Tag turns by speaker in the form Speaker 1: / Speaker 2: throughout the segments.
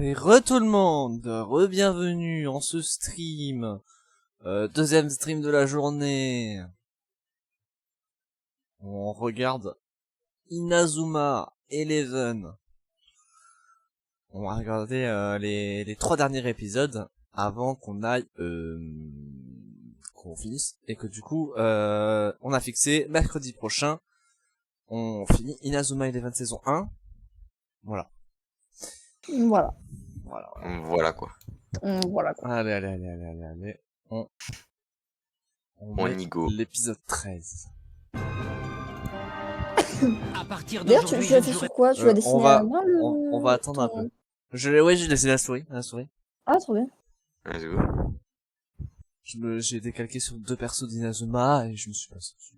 Speaker 1: Et tout le monde, re-bienvenue en ce stream, deuxième stream de la journée. On regarde Inazuma Eleven. On va regarder les 3 derniers épisodes avant qu'on aille, qu'on finisse, et que du coup, on a fixé mercredi prochain, on finit Inazuma Eleven saison 1. Voilà.
Speaker 2: Voilà.
Speaker 3: Voilà quoi.
Speaker 2: Voilà quoi.
Speaker 1: Allez. On met
Speaker 3: y go.
Speaker 1: l'épisode 13.
Speaker 4: À partir
Speaker 2: D'ailleurs, tu l'as fait sur quoi? Tu l'as dessiné à la main,
Speaker 1: on va attendre un peu. J'ai laissé la souris.
Speaker 2: Ah, trop bien.
Speaker 3: Let's go.
Speaker 1: J'ai décalqué sur 2 persos d'Inazuma et je me suis passé dessus.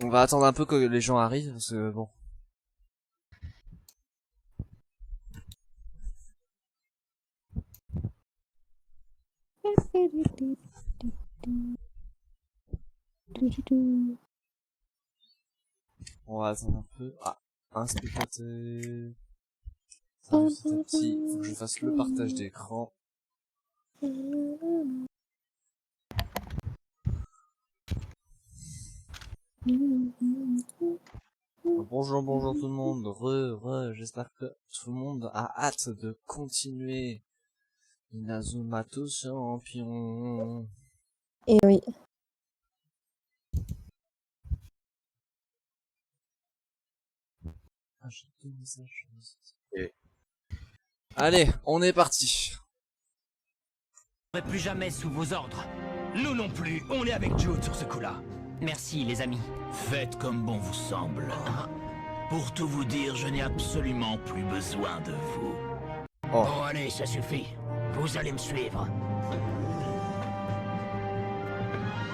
Speaker 1: On va attendre un peu que les gens arrivent, parce que bon. On va attendre un peu. Ah, un spectateur. Ça, petit à petit, faut que je fasse le partage d'écran. Bonjour tout le monde. J'espère que tout le monde a hâte de continuer. Inazuma tout champion.
Speaker 2: Et oui.
Speaker 1: Ah, j'ai 2 messages.
Speaker 3: Et...
Speaker 1: Allez, on est parti.
Speaker 4: Plus jamais sous vos ordres. Nous non plus, on est avec Jude sur ce coup-là. Merci les amis.
Speaker 5: Faites comme bon vous semble. Pour tout vous dire, je n'ai absolument plus besoin de vous.
Speaker 1: Oh.
Speaker 5: Bon allez, ça suffit. Vous allez me suivre.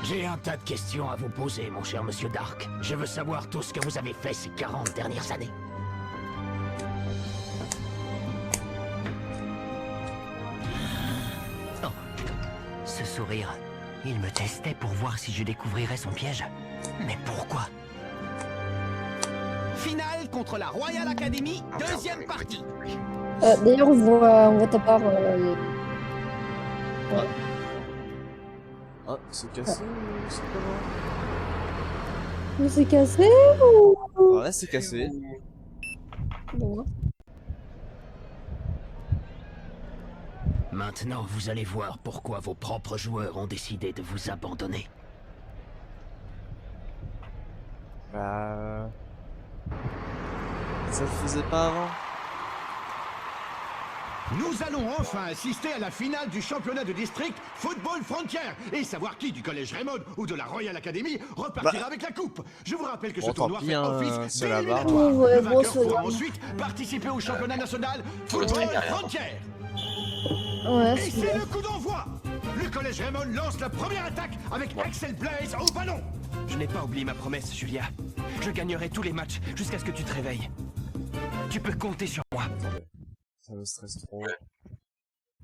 Speaker 5: J'ai un tas de questions à vous poser, mon cher monsieur Dark. Je veux savoir tout ce que vous avez fait ces 40 dernières années.
Speaker 4: Ce sourire, il me testait pour voir si je découvrirais son piège. Mais pourquoi?
Speaker 6: Finale contre la Royal Academy, deuxième partie.
Speaker 2: D'ailleurs, on voit ta part.
Speaker 1: Ah, c'est cassé ou c'est comment?
Speaker 2: Mais c'est cassé ou...
Speaker 1: Ouais, c'est cassé.
Speaker 2: Bon.
Speaker 5: Maintenant, vous allez voir pourquoi vos propres joueurs ont décidé de vous abandonner.
Speaker 1: Bah... Ça le faisait pas avant.
Speaker 6: Nous allons enfin assister à la finale du championnat de district Football Frontier et savoir qui du collège Raymond ou de la Royal Academy repartira avec la coupe. Je vous rappelle que ce tournoi fait office d'éliminatoire. Le vainqueur pourra ensuite participer au championnat national Football Frontier.
Speaker 2: Ouais,
Speaker 6: Et c'est le coup d'envoi. Le collège Raymond lance la première attaque avec Axel Blaze au ballon.
Speaker 4: Je n'ai pas oublié ma promesse, Julia. Je gagnerai tous les matchs jusqu'à ce que tu te réveilles. Tu peux compter sur moi.
Speaker 1: Ça me stresse trop.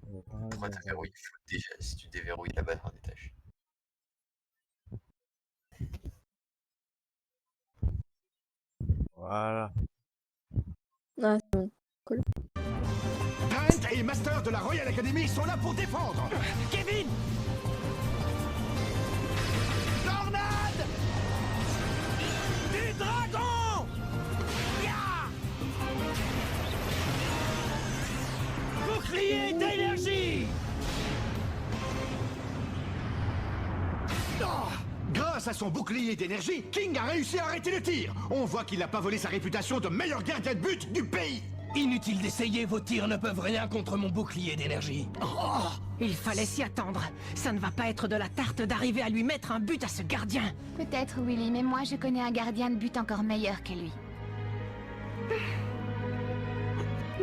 Speaker 3: Pourquoi t'as verrouillé le foot déjà si tu déverrouilles la barre en étage?
Speaker 1: Voilà.
Speaker 2: Ah, c'est bon. Cool.
Speaker 6: Grant et Master de la Royal Academy sont là pour défendre.
Speaker 4: Kevin!
Speaker 6: Tornade du dragon. Bouclier d'énergie. Grâce à son bouclier d'énergie, King a réussi à arrêter le tir. On voit qu'il n'a pas volé sa réputation de meilleur gardien de but du pays.
Speaker 4: Inutile d'essayer, vos tirs ne peuvent rien contre mon bouclier d'énergie.
Speaker 7: Oh, il fallait s'y attendre. Ça ne va pas être de la tarte d'arriver à lui mettre un but à ce gardien.
Speaker 8: Peut-être, Willy, mais moi je connais un gardien de but encore meilleur que lui.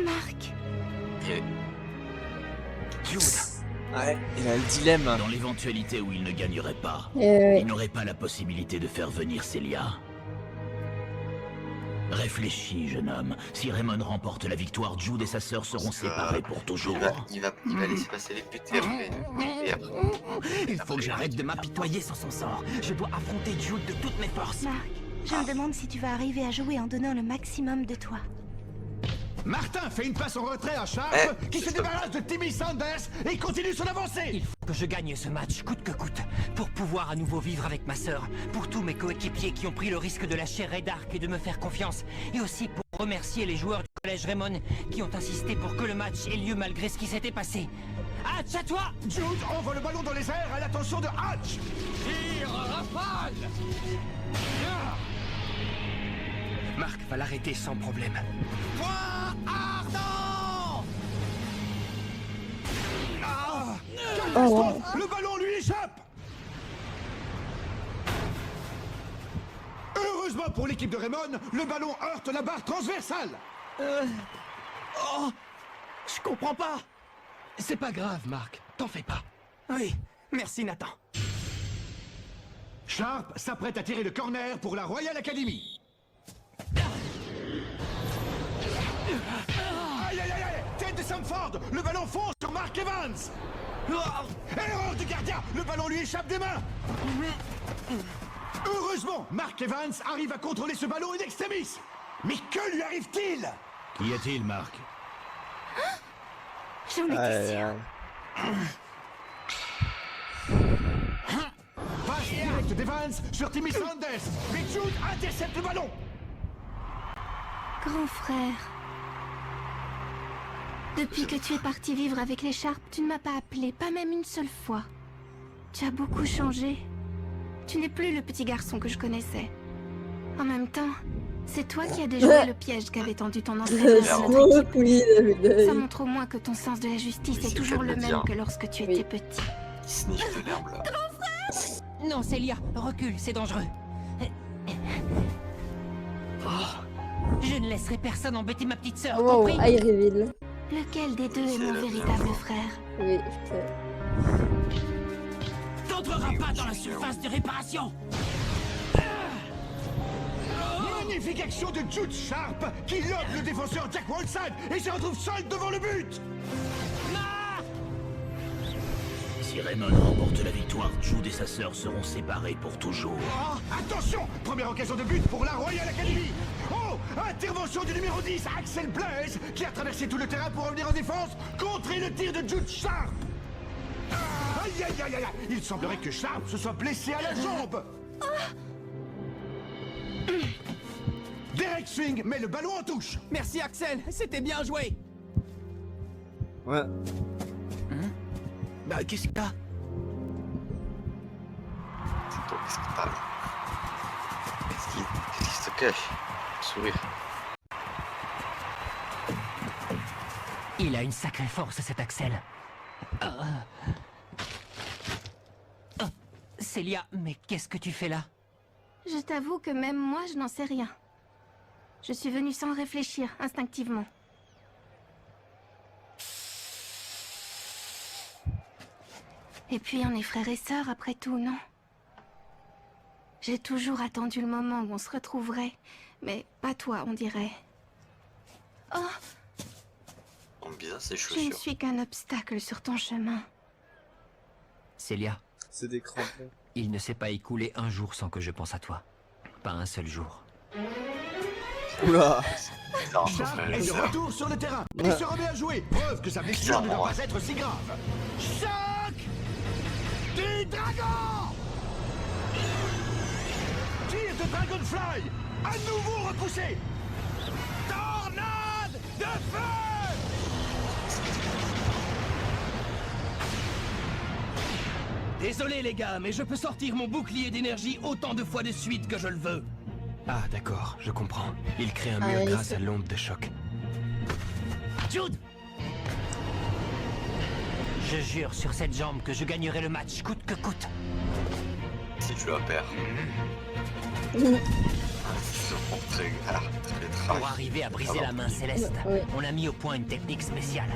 Speaker 8: Marc.
Speaker 4: Jude.
Speaker 1: Ouais, il a le dilemme.
Speaker 5: Dans l'éventualité où il ne gagnerait pas,
Speaker 2: Ouais.
Speaker 5: il n'aurait pas la possibilité de faire venir Célia. Réfléchis, jeune homme. Si Raymond remporte la victoire, Jude et sa sœur seront séparés pour toujours.
Speaker 3: Il va laisser passer les buts et après.
Speaker 4: Il faut que j'arrête de m'apitoyer sur son sort. Je dois affronter Jude de toutes mes forces.
Speaker 8: Marc, je me demande si tu vas arriver à jouer en donnant le maximum de toi.
Speaker 6: Martin fait une passe en retrait à Sharp, qui se débarrasse de Timmy Sanders et continue son avancée.
Speaker 7: Il faut que je gagne ce match, coûte que coûte, pour pouvoir à nouveau vivre avec ma sœur, pour tous mes coéquipiers qui ont pris le risque de lâcher Red Ark et de me faire confiance, et aussi pour remercier les joueurs du collège Raymond qui ont insisté pour que le match ait lieu malgré ce qui s'était passé. Hatch, à toi!
Speaker 6: Jude envoie le ballon dans les airs à l'attention de Hatch.
Speaker 5: Tire rafale.
Speaker 4: Marc va l'arrêter sans problème.
Speaker 5: Point ardent.
Speaker 6: Catastrophe, le ballon lui échappe. Heureusement pour l'équipe de Raymond, le ballon heurte la barre transversale.
Speaker 4: Oh, je comprends pas. C'est pas grave, Marc. T'en fais pas.
Speaker 7: Oui, merci Nathan.
Speaker 6: Sharp s'apprête à tirer le corner pour la Royal Academy. Aïe aïe aïe aïe, tête de Samford, le ballon fonce sur Mark Evans. Erreur du gardien, le ballon lui échappe des mains. Heureusement, Mark Evans arrive à contrôler ce ballon in extremis. Mais que lui arrive-t-il?
Speaker 5: Qu'y a-t-il, Marc?
Speaker 8: J'en étais sûre.
Speaker 6: Passe directe d'Evans sur Timmy Sanders. Mais Jude intercepte le ballon.
Speaker 8: Grand frère. Depuis que tu es parti vivre avec les Sharp, tu ne m'as pas appelé, pas même une seule fois. Tu as beaucoup changé. Tu n'es plus le petit garçon que je connaissais. En même temps, c'est toi qui as déjoué le piège qu'avait tendu ton entraîneur à notre équipe. Ça montre au moins que ton sens de la justice est toujours le même que lorsque tu étais petit.
Speaker 3: Il sniffe de l'herbe là.
Speaker 7: Non, Célia, recule, c'est dangereux. Je ne laisserai personne embêter ma petite sœur,
Speaker 2: Wow,
Speaker 7: compris?
Speaker 2: I reveal.
Speaker 8: Lequel des deux est mon véritable frère?
Speaker 2: Oui,
Speaker 7: T'entreras pas dans la surface de réparation.
Speaker 6: Magnifique action de Jude Sharp qui lobe le défenseur Jack Walside et se retrouve seul devant le but.
Speaker 5: Si Raymond remporte la victoire, Jude et sa sœur seront séparés pour toujours.
Speaker 6: Oh, attention, première occasion de but pour la Royal Academy. Oh, intervention du numéro 10, Axel Blaise, qui a traversé tout le terrain pour revenir en défense, contrer le tir de Jude Sharp. Aïe, aïe, aïe, aïe, il semblerait que Sharp se soit blessé à la jambe. Derek Swing met le ballon en touche.
Speaker 7: Merci Axel, c'était bien joué.
Speaker 1: Ouais.
Speaker 4: Bah, qu'est-ce qu'il y a?
Speaker 3: C'est toi, qu'est-ce que t'as là? Qu'est-ce qui se cache? Sourire.
Speaker 7: Il a une sacrée force, cet Axel. Célia, mais qu'est-ce que tu fais là?
Speaker 8: Je t'avoue que même moi, je n'en sais rien. Je suis venue sans réfléchir, instinctivement. Et puis on est frères et sœurs après tout, non? J'ai toujours attendu le moment où on se retrouverait, mais pas toi, on dirait. Oh,
Speaker 3: On me bizarre ces
Speaker 8: je ne
Speaker 3: chaussures.
Speaker 8: suis qu'un obstacle sur ton chemin.
Speaker 7: Célia,
Speaker 1: C'est des crampons.
Speaker 7: il ne s'est pas écoulé un jour sans que je pense à toi. Pas un seul jour.
Speaker 1: Oula.
Speaker 3: Bizarre,
Speaker 6: Sharp
Speaker 3: frère
Speaker 6: est
Speaker 3: et
Speaker 6: de
Speaker 3: sœur.
Speaker 6: retour sur le terrain. Il se remet à jouer. Preuve que sa blessure ne doit pas être si grave. Choc du dragon. Tir de Dragonfly. À nouveau repoussé. Tornade de feu.
Speaker 4: Désolé les gars, mais je peux sortir mon bouclier d'énergie autant de fois de suite que je le veux. Ah d'accord, je comprends. Il crée un mur
Speaker 2: oui,
Speaker 4: grâce
Speaker 2: c'est-
Speaker 4: à l'onde de choc.
Speaker 7: Jude! Je jure sur cette jambe que je gagnerai le match, coûte que coûte.
Speaker 3: Si tu la perds. C'est très grave, très
Speaker 7: Pour
Speaker 3: tragique.
Speaker 7: arriver à briser la main céleste,
Speaker 2: Oui.
Speaker 7: on a mis au point une technique spéciale.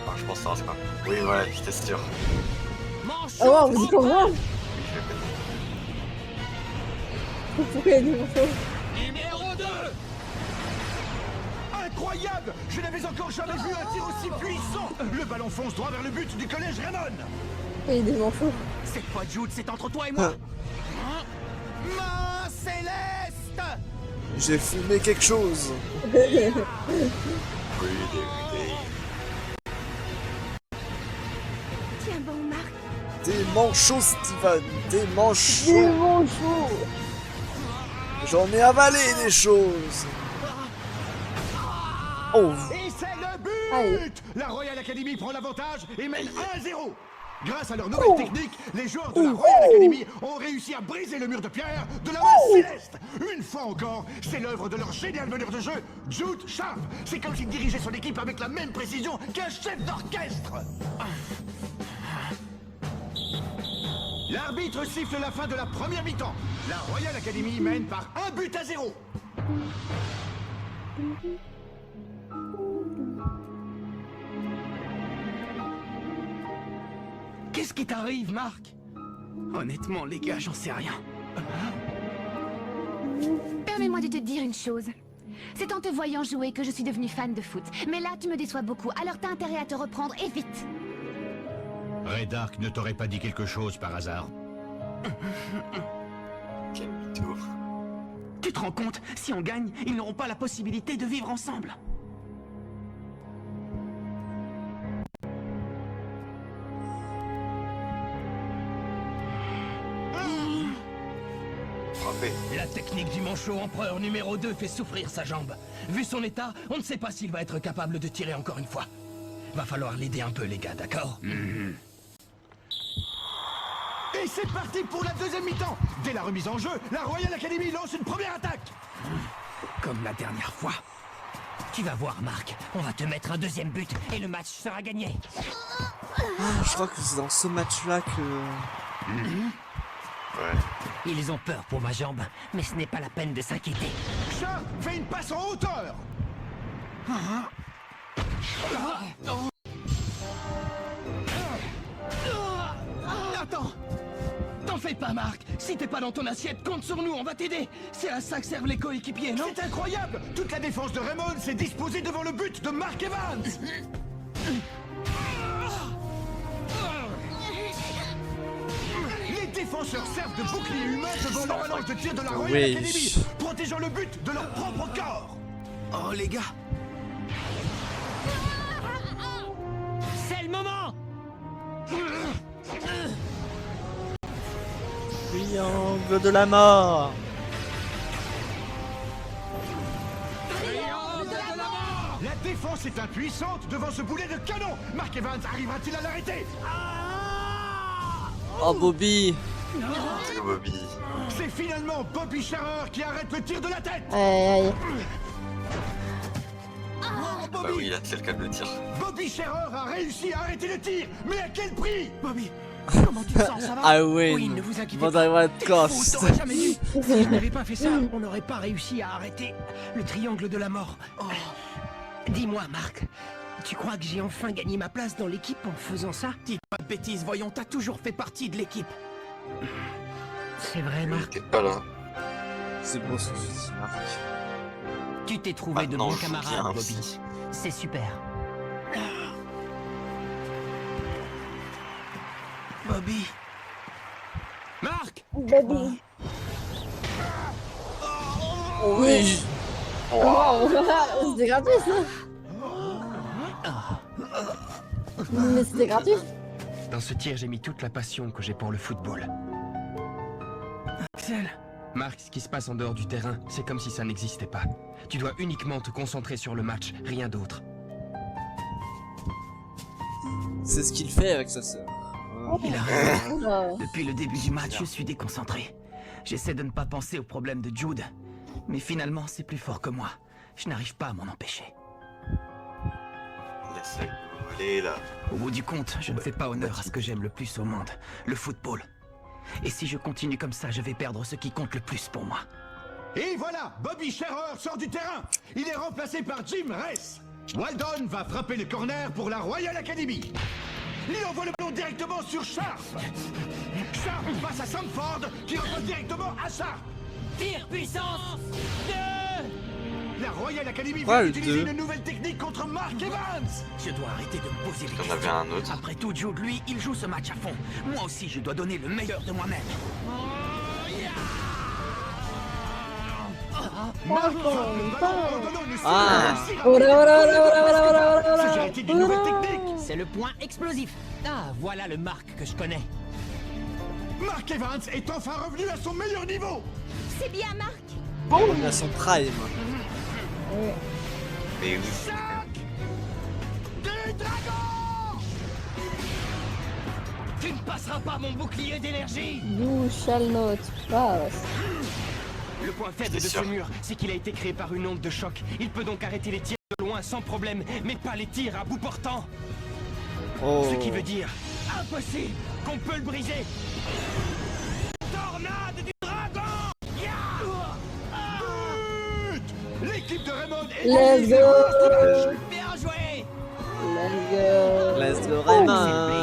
Speaker 3: Ah, je pense que c'est quoi. Oui, voilà, j'étais sûr.
Speaker 7: Manche
Speaker 2: Oh wow, vous dites comment?
Speaker 3: Oui, je l'ai connu.
Speaker 2: Pourquoi il y a des morceaux?
Speaker 4: Numéro 2!
Speaker 6: Incroyable. Je n'avais encore jamais vu un tir aussi puissant. Le ballon fonce droit vers le but du collège Raymond.
Speaker 2: Pourquoi il y a des morceaux?
Speaker 7: Cette fois, Jude, c'est entre toi et moi.
Speaker 6: Main céleste.
Speaker 1: J'ai fumé quelque chose.
Speaker 3: Oui, des.
Speaker 8: Tiens bon, Marc.
Speaker 1: Des manchots, Steven. Des
Speaker 2: Des
Speaker 1: manchots.
Speaker 2: manchots.
Speaker 1: J'en ai avalé des choses. Oh.
Speaker 6: Et c'est le but.
Speaker 2: Allez.
Speaker 6: La Royal Academy prend l'avantage et mène 1-0. Grâce à leur nouvelle technique, les joueurs de la Royal Academy ont réussi à briser le mur de pierre de la masse céleste. Une fois encore, c'est l'œuvre de leur génial meneur de jeu, Jude Sharp. C'est comme s'il dirigeait son équipe avec la même précision qu'un chef d'orchestre. L'arbitre siffle la fin de la première mi-temps. La Royal Academy mène par 1-0.
Speaker 4: Qu'est-ce qui t'arrive, Marc?
Speaker 5: Honnêtement, les gars, j'en sais rien.
Speaker 8: Permets-moi de te dire une chose. C'est en te voyant jouer que je suis devenue fan de foot. Mais là, tu me déçois beaucoup, alors t'as intérêt à te reprendre et vite.
Speaker 6: Ray Dark ne t'aurait pas dit quelque chose par hasard.
Speaker 3: Quel mytho.
Speaker 5: Tu te rends compte? Si on gagne, ils n'auront pas la possibilité de vivre ensemble.
Speaker 3: Frappé.
Speaker 4: La technique du manchot empereur numéro 2 fait souffrir sa jambe. Vu son état, on ne sait pas s'il va être capable de tirer encore une fois. Va falloir l'aider un peu, les gars, d'accord?
Speaker 6: Et c'est parti pour la deuxième mi-temps. Dès la remise en jeu, la Royal Academy lance une première attaque.
Speaker 5: Comme la dernière fois.
Speaker 7: Tu vas voir, Marc. On va te mettre un deuxième but et le match sera gagné.
Speaker 1: Ah, je crois que c'est dans ce match-là que...
Speaker 3: Ouais.
Speaker 7: Ils ont peur pour ma jambe, mais ce n'est pas la peine de s'inquiéter.
Speaker 6: Sharp fait une passe en hauteur.
Speaker 4: Attends! T'en fais pas, Marc! Si t'es pas dans ton assiette, compte sur nous, on va t'aider! C'est à ça que servent les coéquipiers, non?
Speaker 6: C'est incroyable. Toute la défense de Raymond s'est disposée devant le but de Mark Evans. Les défenseurs servent de bouclier humain devant l'avalanche de tir de la Royal Academy, protégeant le but de leur propre corps.
Speaker 5: Oh, les gars.
Speaker 7: C'est le moment!
Speaker 1: Triangle de la mort.
Speaker 6: La défense est impuissante devant ce boulet de canon. Mark Evans arrivera-t-il à l'arrêter?
Speaker 1: Oh, Bobby.
Speaker 3: C'est Bobby.
Speaker 6: C'est finalement Bobby Scherer qui arrête le tir de la tête.
Speaker 2: Aïe, aïe.
Speaker 3: Bah oui, là, c'est le cas de le tir.
Speaker 6: Bobby Scherer a réussi à arrêter le tir, mais à quel prix?
Speaker 5: Bobby, comment tu te sens? Ça va?
Speaker 1: Ah ouais.
Speaker 5: Oui, ne vous inquiétez
Speaker 1: Bon,
Speaker 5: pas.
Speaker 1: d'avoir de
Speaker 5: T'es
Speaker 1: cost.
Speaker 5: fou, t'aurais jamais dû. Si je n'avais pas fait ça, on n'aurait pas réussi à arrêter le triangle de la mort. Oh. Dis-moi, Marc, tu crois que j'ai enfin gagné ma place dans l'équipe en faisant ça? Dis pas de bêtises, voyons, t'as toujours fait partie de l'équipe. C'est vrai, Marc.
Speaker 3: T'es pas là.
Speaker 1: C'est beau ce que tu dis, Marc.
Speaker 7: Tu t'es trouvé de
Speaker 3: Maintenant,
Speaker 7: bons
Speaker 3: je joue bien
Speaker 7: camarades,
Speaker 3: aussi.
Speaker 7: Bobby. C'est super.
Speaker 5: Bobby. Marc!
Speaker 2: Bobby.
Speaker 1: Oui.
Speaker 2: Wow. C'était gratuit, ça. Mais c'était gratuit.
Speaker 4: Dans ce tir, j'ai mis toute la passion que j'ai pour le football.
Speaker 5: Axel.
Speaker 4: Marc, ce qui se passe en dehors du terrain, c'est comme si ça n'existait pas. Tu dois uniquement te concentrer sur le match, rien d'autre.
Speaker 1: C'est ce qu'il fait avec sa sœur.
Speaker 5: Il a raison.
Speaker 2: Oula.
Speaker 5: Depuis le début du match, je suis déconcentré. J'essaie de ne pas penser aux problèmes de Jude. Mais finalement, c'est plus fort que moi. Je n'arrive pas à m'en empêcher.
Speaker 3: Laisse-la voler, là.
Speaker 5: Au bout du compte, je ne fais pas honneur à ce que j'aime le plus au monde, le football. Et si je continue comme ça, je vais perdre ce qui compte le plus pour moi.
Speaker 6: Et voilà, Bobby Scherer sort du terrain. Il est remplacé par Jim Ress. Waldon va frapper le corner pour la Royal Academy. Il envoie le ballon directement sur Sharp. Sharp passe à Sanford qui envoie directement à Sharp.
Speaker 7: Tir puissance 2!
Speaker 6: La Royal Academy
Speaker 1: Ouais,
Speaker 6: vient
Speaker 1: le
Speaker 6: d'utiliser
Speaker 1: deux.
Speaker 6: une nouvelle technique contre Mark Evans.
Speaker 5: Je dois arrêter de me poser des
Speaker 3: T'en
Speaker 5: questions.
Speaker 3: avais un autre.
Speaker 5: Après tout, Jude, lui, il joue ce match à fond. Moi aussi, je dois donner le meilleur de moi-même.
Speaker 6: Marc frappe le ballon en donnant une
Speaker 1: Ah.
Speaker 6: C'est une nouvelle technique.
Speaker 7: C'est le point explosif. Ah, voilà le Marc que je connais.
Speaker 6: Mark Evans est enfin revenu à son meilleur niveau.
Speaker 8: C'est bien, Marc.
Speaker 1: On est à son prime.
Speaker 3: Mais oui.
Speaker 6: Des dragons.
Speaker 4: Tu ne passeras pas mon bouclier d'énergie.
Speaker 2: You shall not pass.
Speaker 4: Le point faible de ce
Speaker 3: sûr.
Speaker 4: mur, c'est qu'il a été créé par une onde de choc. Il peut donc arrêter les tirs de loin sans problème, mais pas les tirs à bout portant.
Speaker 1: Oh.
Speaker 4: Ce qui veut dire impossible qu'on peut le briser. Tornade du dragon.
Speaker 6: But. L'équipe de Raymond est
Speaker 2: Let's
Speaker 6: éliminée pour ce match.
Speaker 2: go.
Speaker 4: Bien joué.
Speaker 2: Let's go.
Speaker 1: Let's go
Speaker 7: Blaze a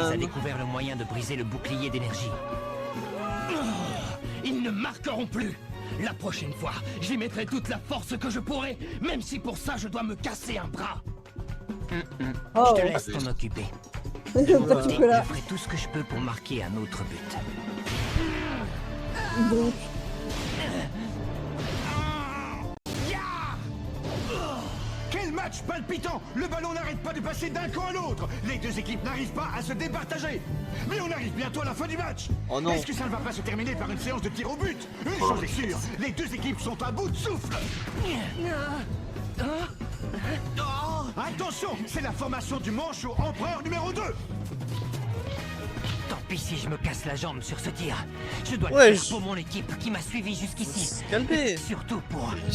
Speaker 1: Rayman.
Speaker 7: découvert le moyen de briser le bouclier d'énergie.
Speaker 4: Ils ne marqueront plus. La prochaine fois, j'y mettrai toute la force que je pourrai, même si pour ça je dois me casser un bras.
Speaker 2: Oh,
Speaker 7: Je te laisse t'en occuper.
Speaker 2: pas
Speaker 7: Et
Speaker 2: de
Speaker 7: je
Speaker 2: chocolat.
Speaker 7: ferai tout ce que je peux pour marquer un autre but.
Speaker 2: Donc,
Speaker 6: Quel match palpitant! Le ballon n'arrête pas de passer d'un camp à l'autre. Les deux équipes n'arrivent pas à se départager. Mais on arrive bientôt à la fin du match.
Speaker 1: Oh non.
Speaker 6: Est-ce que ça ne va pas se terminer par une séance de tir au but? Une chose est sûre, les deux équipes sont à bout de souffle. Attention, c'est la formation du manchot empereur numéro 2.
Speaker 7: Tant pis si je me casse la jambe sur ce tir. Je dois
Speaker 1: Ouais,
Speaker 7: le faire pour mon équipe qui m'a suivi jusqu'ici.
Speaker 1: Calmez.
Speaker 7: Surtout pour...
Speaker 2: ils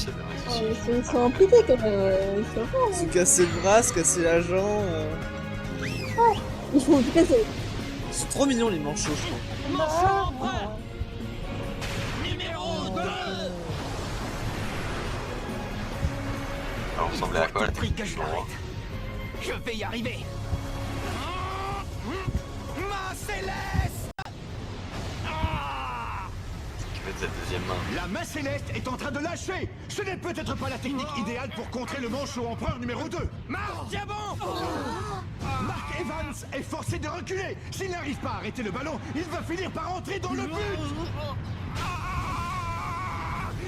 Speaker 2: sont impliqués quand même. Ils sont forts.
Speaker 1: Se casser le bras, se casser la jambe.
Speaker 2: Ils font tout casser.
Speaker 1: Ils sont trop mignons les manchots, je trouve.
Speaker 4: Numéro 2.
Speaker 3: Alors, on ressemblait à quoi la
Speaker 4: Pris
Speaker 3: technique
Speaker 4: que
Speaker 3: du
Speaker 4: je
Speaker 3: roi?
Speaker 4: l'arrête. Je vais y arriver. Ma céleste.
Speaker 3: Qui met sa deuxième main.
Speaker 6: La main céleste est en train de lâcher. Ce n'est peut-être pas la technique idéale pour contrer le manchot empereur numéro 2.
Speaker 4: Marc Diamant.
Speaker 6: Mark Evans est forcé de reculer. S'il n'arrive pas à arrêter le ballon, il va finir par entrer dans le but.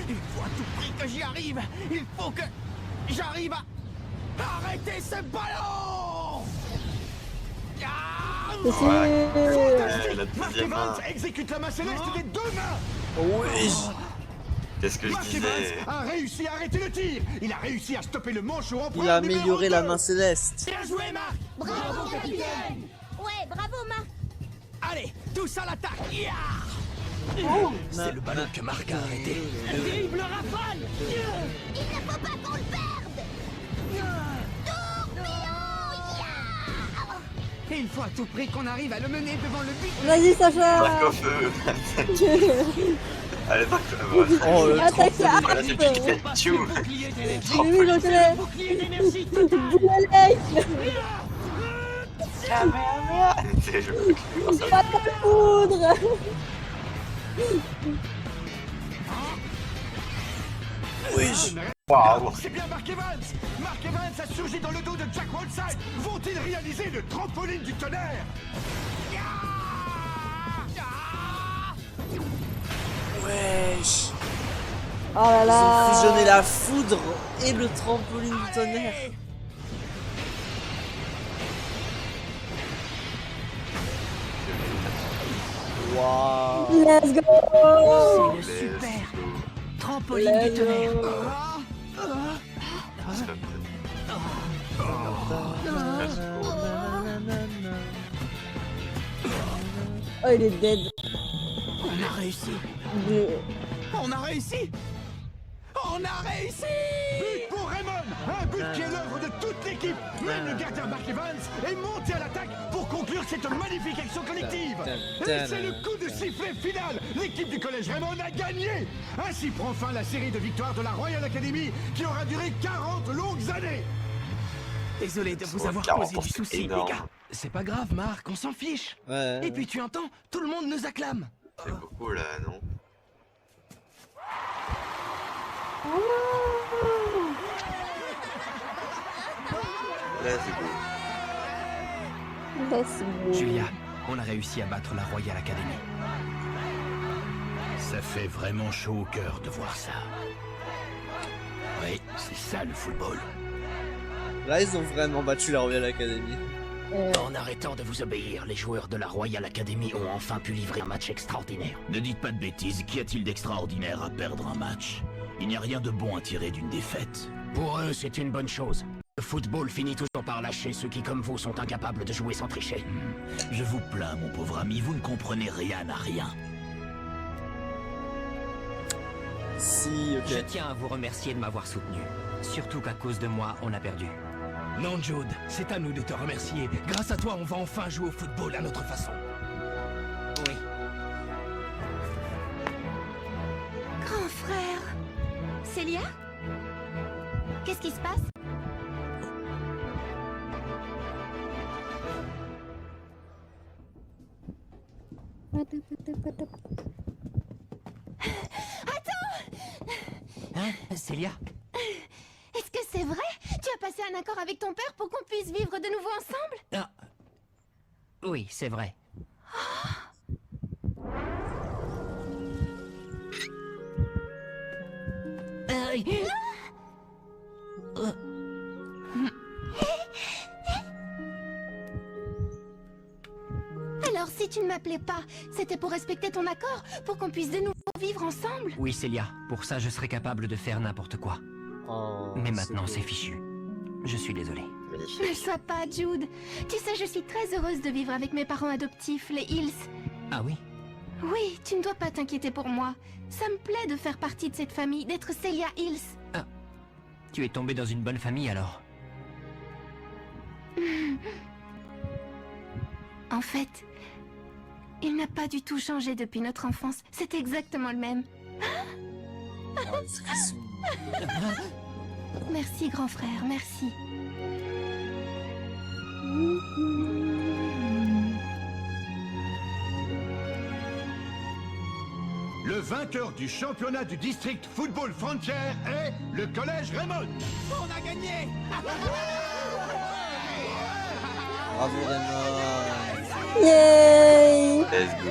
Speaker 4: Il faut à tout prix que j'y arrive. Il faut que j'arrive à arrêter ce ballon.
Speaker 2: C'est sûr.
Speaker 3: La
Speaker 6: Mark
Speaker 3: deuxième main.
Speaker 6: Evans exécute la main céleste des deux mains.
Speaker 1: Oui.
Speaker 3: Qu'est-ce que je
Speaker 6: Mark
Speaker 3: disais?
Speaker 6: Evans a réussi à arrêter le tir. Il a réussi à stopper le manchot empereur
Speaker 1: Il a
Speaker 6: numéro
Speaker 1: amélioré la
Speaker 6: 2.
Speaker 1: main céleste.
Speaker 4: Bien joué, Marc.
Speaker 8: Bravo, capitaine. Ouais, bravo, Marc.
Speaker 4: Allez, tous à l'attaque. C'est le ballon que Marc a arrêté. Terrible rafale.
Speaker 8: Il ne faut pas qu'on le perde.
Speaker 5: Et il faut à tout prix qu'on arrive à le mener devant le but.
Speaker 2: Vas-y, Sacha.
Speaker 3: Marc au feu. Allez, Marc,
Speaker 1: Oh, le
Speaker 2: Attaque
Speaker 1: trampoline.
Speaker 3: voilà, c'est le piquet. Tchou.
Speaker 4: Bouclier d'énergie.
Speaker 2: Oui, oui, je connais.
Speaker 4: Bouclier d'énergie total.
Speaker 3: C'est je peux plus voir ça.
Speaker 2: Pas de poudre.
Speaker 1: Oui.
Speaker 3: Waouh.
Speaker 6: C'est bien Mark Evans. Mark Evans a surgi dans le dos de Jack Whiteside. Vont-ils réaliser le trampoline du tonnerre?
Speaker 1: Wesh.
Speaker 2: Oh là
Speaker 1: Ils ont fusionné
Speaker 2: là.
Speaker 1: la foudre et le trampoline du tonnerre. Waouh.
Speaker 2: Let's go.
Speaker 7: C'est le super trampoline du
Speaker 2: Let's
Speaker 7: tonnerre.
Speaker 2: go. Oh, il est dead.
Speaker 4: On a réussi. On a réussi. On a réussi.
Speaker 6: But pour Raymond. Un but qui est l'œuvre de toute l'équipe. Même le gardien Mark Evans est monté à l'attaque pour conclure cette magnifique action collective. Et c'est le coup de sifflet final. L'équipe du collège Raymond a gagné. Ainsi prend fin la série de victoires de la Royal Academy qui aura duré 40 longues années.
Speaker 4: Désolé de vous avoir
Speaker 3: 40
Speaker 4: causé du
Speaker 3: c'est
Speaker 4: souci, les
Speaker 3: énorme.
Speaker 4: gars. C'est pas grave, Marc, on s'en fiche.
Speaker 1: Ouais.
Speaker 4: Et puis tu entends, tout le monde nous acclame.
Speaker 3: C'est beaucoup là, non? Là, c'est beau.
Speaker 2: Là, c'est beau.
Speaker 4: Julia, on a réussi à battre la Royal Academy. Ça fait vraiment chaud au cœur de voir ça. Oui, c'est ça le football.
Speaker 1: Là, ils ont vraiment battu la Royal Academy.
Speaker 4: En arrêtant de vous obéir, les joueurs de la Royal Academy ont enfin pu livrer un match extraordinaire. Ne dites pas de bêtises, qu'y a-t-il d'extraordinaire à perdre un match? Il n'y a rien de bon à tirer d'une défaite. Pour eux, c'est une bonne chose. Le football finit toujours par lâcher ceux qui, comme vous, sont incapables de jouer sans tricher. Je vous plains, mon pauvre ami, vous ne comprenez rien à rien.
Speaker 1: Si, ok.
Speaker 7: Je tiens à vous remercier de m'avoir soutenu. Surtout qu'à cause de moi, on a perdu.
Speaker 4: Non, Jude, c'est à nous de te remercier. Grâce à toi, on va enfin jouer au football à notre façon.
Speaker 7: Oui.
Speaker 8: Grand frère. Célia? Qu'est-ce qui se passe?
Speaker 7: Hein, Célia?
Speaker 8: Est-ce que c'est vrai? Tu as passé un accord avec ton père pour qu'on puisse vivre de nouveau ensemble?
Speaker 7: Ah. Oui, c'est vrai.
Speaker 8: Alors si tu ne m'appelais pas, c'était pour respecter ton accord? Pour qu'on puisse de nouveau vivre ensemble?
Speaker 7: Oui, Célia, pour ça je serais capable de faire n'importe quoi.
Speaker 1: Oh,
Speaker 7: Mais maintenant c'est fichu. Je suis désolé.
Speaker 8: Ne sois pas, Jude. Tu sais, je suis très heureuse de vivre avec mes parents adoptifs, les Hills.
Speaker 7: Ah oui?
Speaker 8: Oui, tu ne dois pas t'inquiéter pour moi. Ça me plaît de faire partie de cette famille, d'être Célia Hills.
Speaker 7: Ah. Tu es tombée dans une bonne famille alors?
Speaker 8: En fait, il n'a pas du tout changé depuis notre enfance. C'est exactement le même.
Speaker 1: Oh, les frissons.
Speaker 8: Merci, grand frère, merci.
Speaker 6: Le vainqueur du championnat du district Football Frontier est le Collège Raymond.
Speaker 5: On a gagné.
Speaker 1: Bravo Raymond.
Speaker 2: Yay!
Speaker 3: Let's go.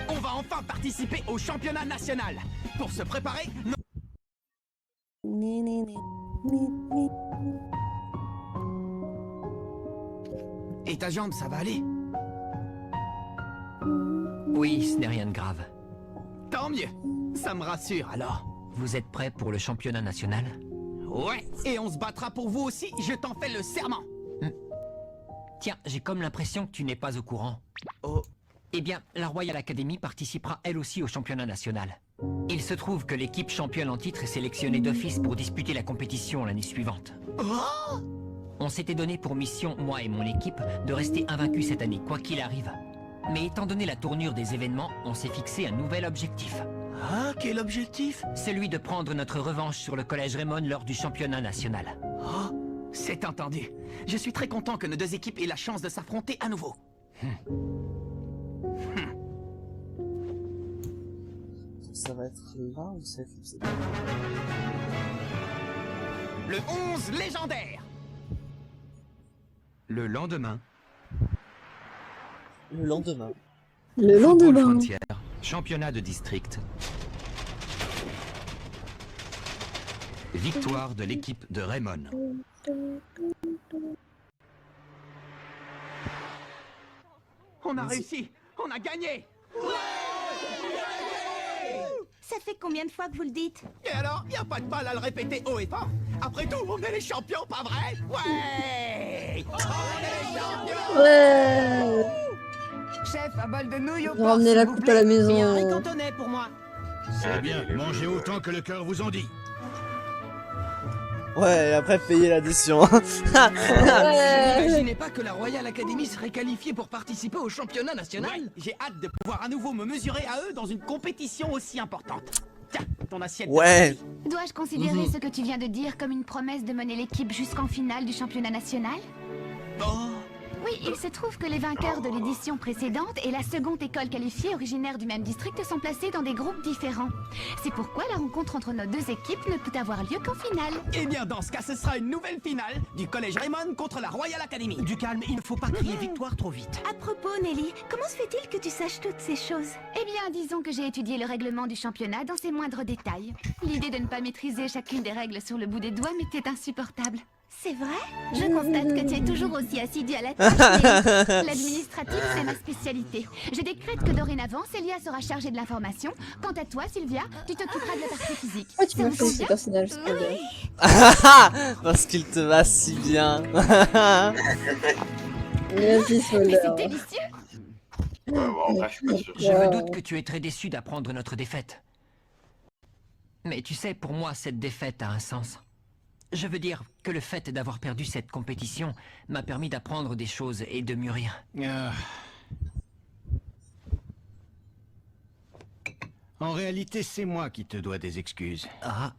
Speaker 5: On va enfin participer au championnat national. Pour se préparer, Et ta jambe, ça va aller?
Speaker 7: Oui, ce n'est rien de grave.
Speaker 5: Tant mieux. Ça me rassure alors.
Speaker 7: Vous êtes prêts pour le championnat national?
Speaker 5: Ouais. Et on se battra pour vous aussi, je t'en fais le serment.
Speaker 7: Tiens, j'ai comme l'impression que tu n'es pas au courant.
Speaker 5: Oh.
Speaker 7: Eh bien, la Royal Academy participera elle aussi au championnat national. Il se trouve que l'équipe championne en titre est sélectionnée d'office pour disputer la compétition l'année suivante.
Speaker 5: Oh!
Speaker 7: On s'était donné pour mission, moi et mon équipe, de rester invaincus cette année, quoi qu'il arrive. Mais étant donné la tournure des événements, on s'est fixé un nouvel objectif.
Speaker 5: Ah, quel objectif?
Speaker 7: Celui de prendre notre revanche sur le Collège Raymond lors du championnat national.
Speaker 5: Oh, c'est entendu. Je suis très content que nos deux équipes aient la chance de s'affronter à nouveau.
Speaker 1: Ça va être là ou ça va être...
Speaker 5: Le 11 légendaire.
Speaker 4: Le lendemain,
Speaker 2: Le
Speaker 4: Football
Speaker 2: lendemain.
Speaker 4: Frontier, championnat de district. Victoire de l'équipe de Raymond.
Speaker 5: On a réussi. On a gagné.
Speaker 8: Ça fait combien de fois que vous le dites?
Speaker 5: Et alors, y a pas de mal à le répéter haut et fort. Après tout, on est les champions, pas vrai? Ouais! On est les champions!
Speaker 2: Ouais!
Speaker 5: Chef, un bol de nouilles au
Speaker 2: Ils ont ramené la coupe à la maison.
Speaker 5: Et un riz cantonais pour moi.
Speaker 6: C'est bien, mangez autant que le cœur vous en dit.
Speaker 1: Ouais, et après payer l'addition.
Speaker 2: Ouais.
Speaker 5: N'imaginez pas que la Royal Academy serait qualifiée pour participer au championnat national. Ouais, j'ai hâte de pouvoir à nouveau me mesurer à eux dans une compétition aussi importante. Tiens, ton assiette.
Speaker 1: Ouais.
Speaker 8: Dois-je considérer ce que tu viens de dire comme une promesse de mener l'équipe jusqu'en finale du championnat national?
Speaker 5: Oh,
Speaker 8: Oui, il se trouve que les vainqueurs de l'édition précédente et la seconde école qualifiée originaire du même district sont placés dans des groupes différents. C'est pourquoi la rencontre entre nos deux équipes ne peut avoir lieu qu'en finale.
Speaker 5: Eh bien, dans ce cas, ce sera une nouvelle finale du Collège Raymond contre la Royal Academy. Du calme, il ne faut pas crier victoire trop vite.
Speaker 8: À propos, Nelly, comment se fait-il que tu saches toutes ces choses? Eh bien, disons que j'ai étudié le règlement du championnat dans ses moindres détails. L'idée de ne pas maîtriser chacune des règles sur le bout des doigts m'était insupportable. C'est vrai? Je constate que tu es toujours aussi assidu à la tâche. L'administratif, c'est ma spécialité. Je décrète que dorénavant, Célia sera chargée de l'information. Quant à toi, Sylvia, tu t'occuperas de la partie physique.
Speaker 2: Oh, tu m'as fait ce personnage, c'est pas bien.
Speaker 1: Parce qu'il te va si bien.
Speaker 2: Vas-y, Solder.
Speaker 8: C'est délicieux.
Speaker 3: En vrai, je suis pas sûr.
Speaker 7: Je me doute que tu es très déçu d'apprendre notre défaite. Mais tu sais, pour moi, cette défaite a un sens. Je veux dire que le fait d'avoir perdu cette compétition m'a permis d'apprendre des choses et de mûrir.
Speaker 6: En réalité, c'est moi qui te dois des excuses.
Speaker 7: Ah,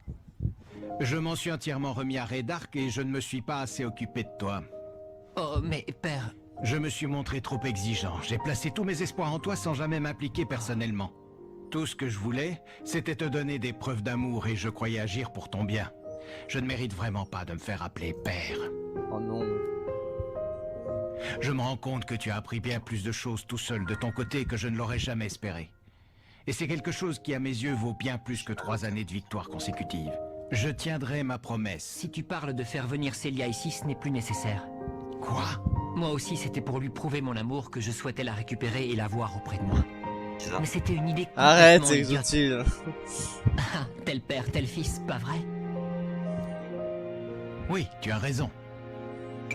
Speaker 6: Je m'en suis entièrement remis à Red Ark et je ne me suis pas assez occupé de toi.
Speaker 7: oh, mais père,
Speaker 6: Je me suis montré trop exigeant. J'ai placé tous mes espoirs en toi sans jamais m'impliquer personnellement. Tout ce que je voulais, c'était te donner des preuves d'amour et je croyais agir pour ton bien. Je ne mérite vraiment pas de me faire appeler père.
Speaker 1: Oh non.
Speaker 6: Je me rends compte que tu as appris bien plus de choses tout seul de ton côté que je ne l'aurais jamais espéré. Et c'est quelque chose qui, à mes yeux, vaut bien plus que 3 années de victoire consécutive. Je tiendrai ma promesse.
Speaker 7: si tu parles de faire venir Célia ici, ce n'est plus nécessaire.
Speaker 6: Quoi?
Speaker 7: Moi aussi, c'était pour lui prouver mon amour que je souhaitais la récupérer et la voir auprès de moi.
Speaker 3: C'est ça.
Speaker 7: Mais c'était une idée
Speaker 1: Arrête,
Speaker 7: complètement
Speaker 1: c'est
Speaker 7: idiote.
Speaker 1: utile.
Speaker 7: Ah, tel père, tel fils, pas vrai?
Speaker 6: Oui, tu as raison.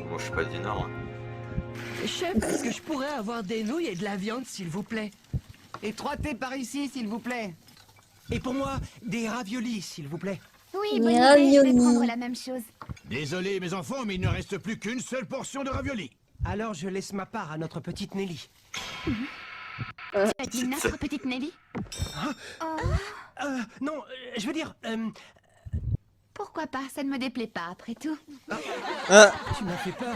Speaker 3: Moi, je suis pas du Nord. Hein.
Speaker 5: Chef, est-ce que je pourrais avoir des nouilles et de la viande, s'il vous plaît? Et 3 thés par ici, s'il vous plaît. Et pour moi, des raviolis, s'il vous plaît.
Speaker 8: Oui, bonne idée, je vais
Speaker 2: Ravioli.
Speaker 8: prendre la même chose.
Speaker 6: Désolé, mes enfants, mais il ne reste plus qu'une seule portion de raviolis.
Speaker 5: Alors je laisse ma part à notre petite Nelly.
Speaker 8: Tu as dit notre petite Nelly?
Speaker 5: Non, je veux dire,
Speaker 8: Pourquoi pas, ça ne me déplaît pas après tout.
Speaker 5: tu m'as fait peur.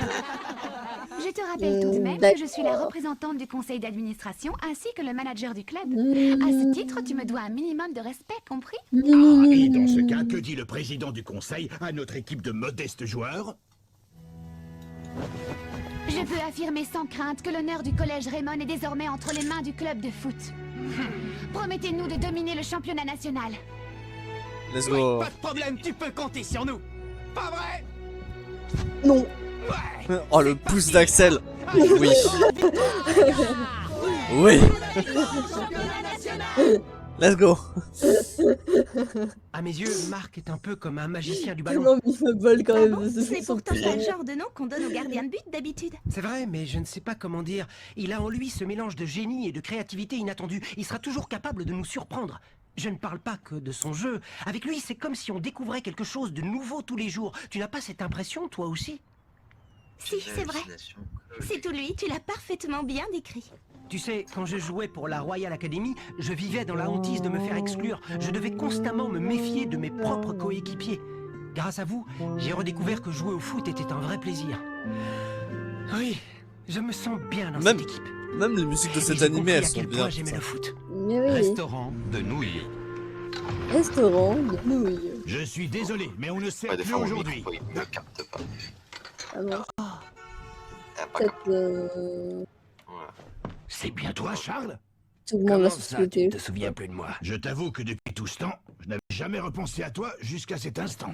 Speaker 8: Je te rappelle tout de même que je suis la représentante du conseil d'administration ainsi que le manager du club. À ce titre, tu me dois un minimum de respect, compris?
Speaker 6: Et dans ce cas, que dit le président du conseil à notre équipe de modestes joueurs?
Speaker 8: Je peux affirmer sans crainte que l'honneur du collège Raymond est désormais entre les mains du club de foot. Promettez-nous de dominer le championnat national.
Speaker 1: Let's go.
Speaker 5: Pas de problème, tu peux compter sur nous. Pas vrai?
Speaker 2: Non.
Speaker 1: Oh, le pouce d'Axel. Oui. Oui. Let's go.
Speaker 5: À mes yeux, Marc est un peu comme un magicien du ballon.
Speaker 2: Tellement mis ma balle quand même.
Speaker 8: Ah c'est pourtant pas le genre de nom qu'on donne aux gardiens de but d'habitude.
Speaker 5: C'est vrai, mais je ne sais pas comment dire. Il a en lui ce mélange de génie et de créativité inattendue. Il sera toujours capable de nous surprendre. Je ne parle pas que de son jeu. Avec lui, c'est comme si on découvrait quelque chose de nouveau tous les jours. Tu n'as pas cette impression, toi aussi?
Speaker 8: Si, c'est vrai. C'est tout lui, tu l'as parfaitement bien décrit.
Speaker 5: Tu sais, quand je jouais pour la Royal Academy, je vivais dans la hantise de me faire exclure. Je devais constamment me méfier de mes propres coéquipiers. Grâce à vous, j'ai redécouvert que jouer au foot était un vrai plaisir. Oui, je me sens bien dans cette équipe.
Speaker 1: Même les musiques de
Speaker 5: Et
Speaker 1: cet
Speaker 5: j'ai
Speaker 1: animé,
Speaker 5: compris
Speaker 1: elles
Speaker 5: à
Speaker 1: sont
Speaker 5: quel
Speaker 1: bien.
Speaker 5: point j'aimais le foot.
Speaker 2: Mais oui.
Speaker 6: Restaurant de nouilles.
Speaker 2: Restaurant de nouilles.
Speaker 6: Je suis désolé, mais on ne sert
Speaker 3: Ouais, des
Speaker 6: plus
Speaker 3: fois, mon
Speaker 6: aujourd'hui.
Speaker 3: micro, il me capte pas.
Speaker 2: Ah bon.
Speaker 3: Ah, pas
Speaker 2: Peut-être
Speaker 3: Voilà.
Speaker 5: C'est bien toi, Charles?
Speaker 2: tout le monde va se souhaiter.
Speaker 5: te souviens plus de moi?
Speaker 6: Je t'avoue que depuis tout ce temps, je n'avais jamais repensé à toi jusqu'à cet instant.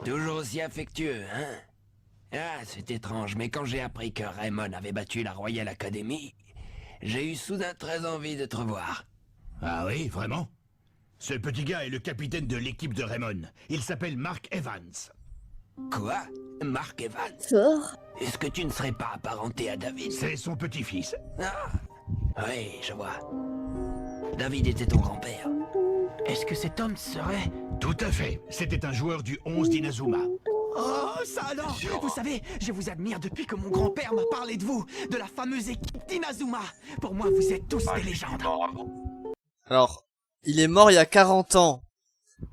Speaker 9: Toujours aussi affectueux, hein? Ah, c'est étrange, mais quand j'ai appris que Raymond avait battu la Royal Academy, j'ai eu soudain très envie de te revoir.
Speaker 6: Ah oui, vraiment? Ce petit gars est le capitaine de l'équipe de Raymond. Il s'appelle Mark Evans.
Speaker 9: Quoi? Mark Evans?
Speaker 2: Fort.
Speaker 9: Est-ce que tu ne serais pas apparenté à David?
Speaker 6: C'est son petit-fils.
Speaker 9: Ah, oui, je vois. David était ton grand-père.
Speaker 5: Est-ce que cet homme serait...
Speaker 6: Tout à fait. C'était un joueur du 11 d'Inazuma.
Speaker 5: Oh, ça alors! Vous savez, je vous admire depuis que mon grand-père m'a parlé de vous, de la fameuse équipe d'Inazuma. Pour moi, vous êtes tous des légendes.
Speaker 1: Alors, il est mort il y a 40 ans.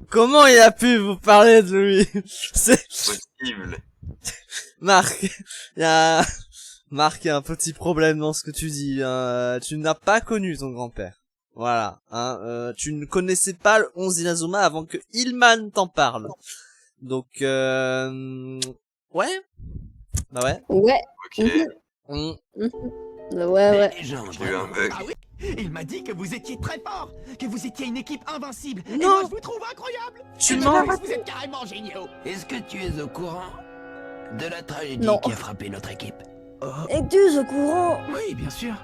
Speaker 1: Comment il a pu vous parler de lui? C'est
Speaker 3: Possible.
Speaker 1: Marc. Il y a Marc, il y a un petit problème dans ce que tu dis. Tu n'as pas connu ton grand-père. Voilà. Tu ne connaissais pas le 11 d'Inazuma avant que Ilman t'en parle. Donc, ouais. Bah ouais.
Speaker 2: Ouais.
Speaker 3: Ok.
Speaker 2: Ouais.
Speaker 3: J'ai eu un bug.
Speaker 5: Ah oui, il m'a dit que vous étiez très fort, que vous étiez une équipe invincible. Et
Speaker 1: Non.
Speaker 5: moi, je vous trouve incroyable.
Speaker 1: Tu
Speaker 5: Et
Speaker 1: mens.
Speaker 5: vous êtes carrément géniaux.
Speaker 9: Est-ce que tu es au courant de la tragédie
Speaker 2: Non.
Speaker 9: qui a frappé notre équipe?
Speaker 2: Es-tu au courant?
Speaker 5: Oui, bien sûr.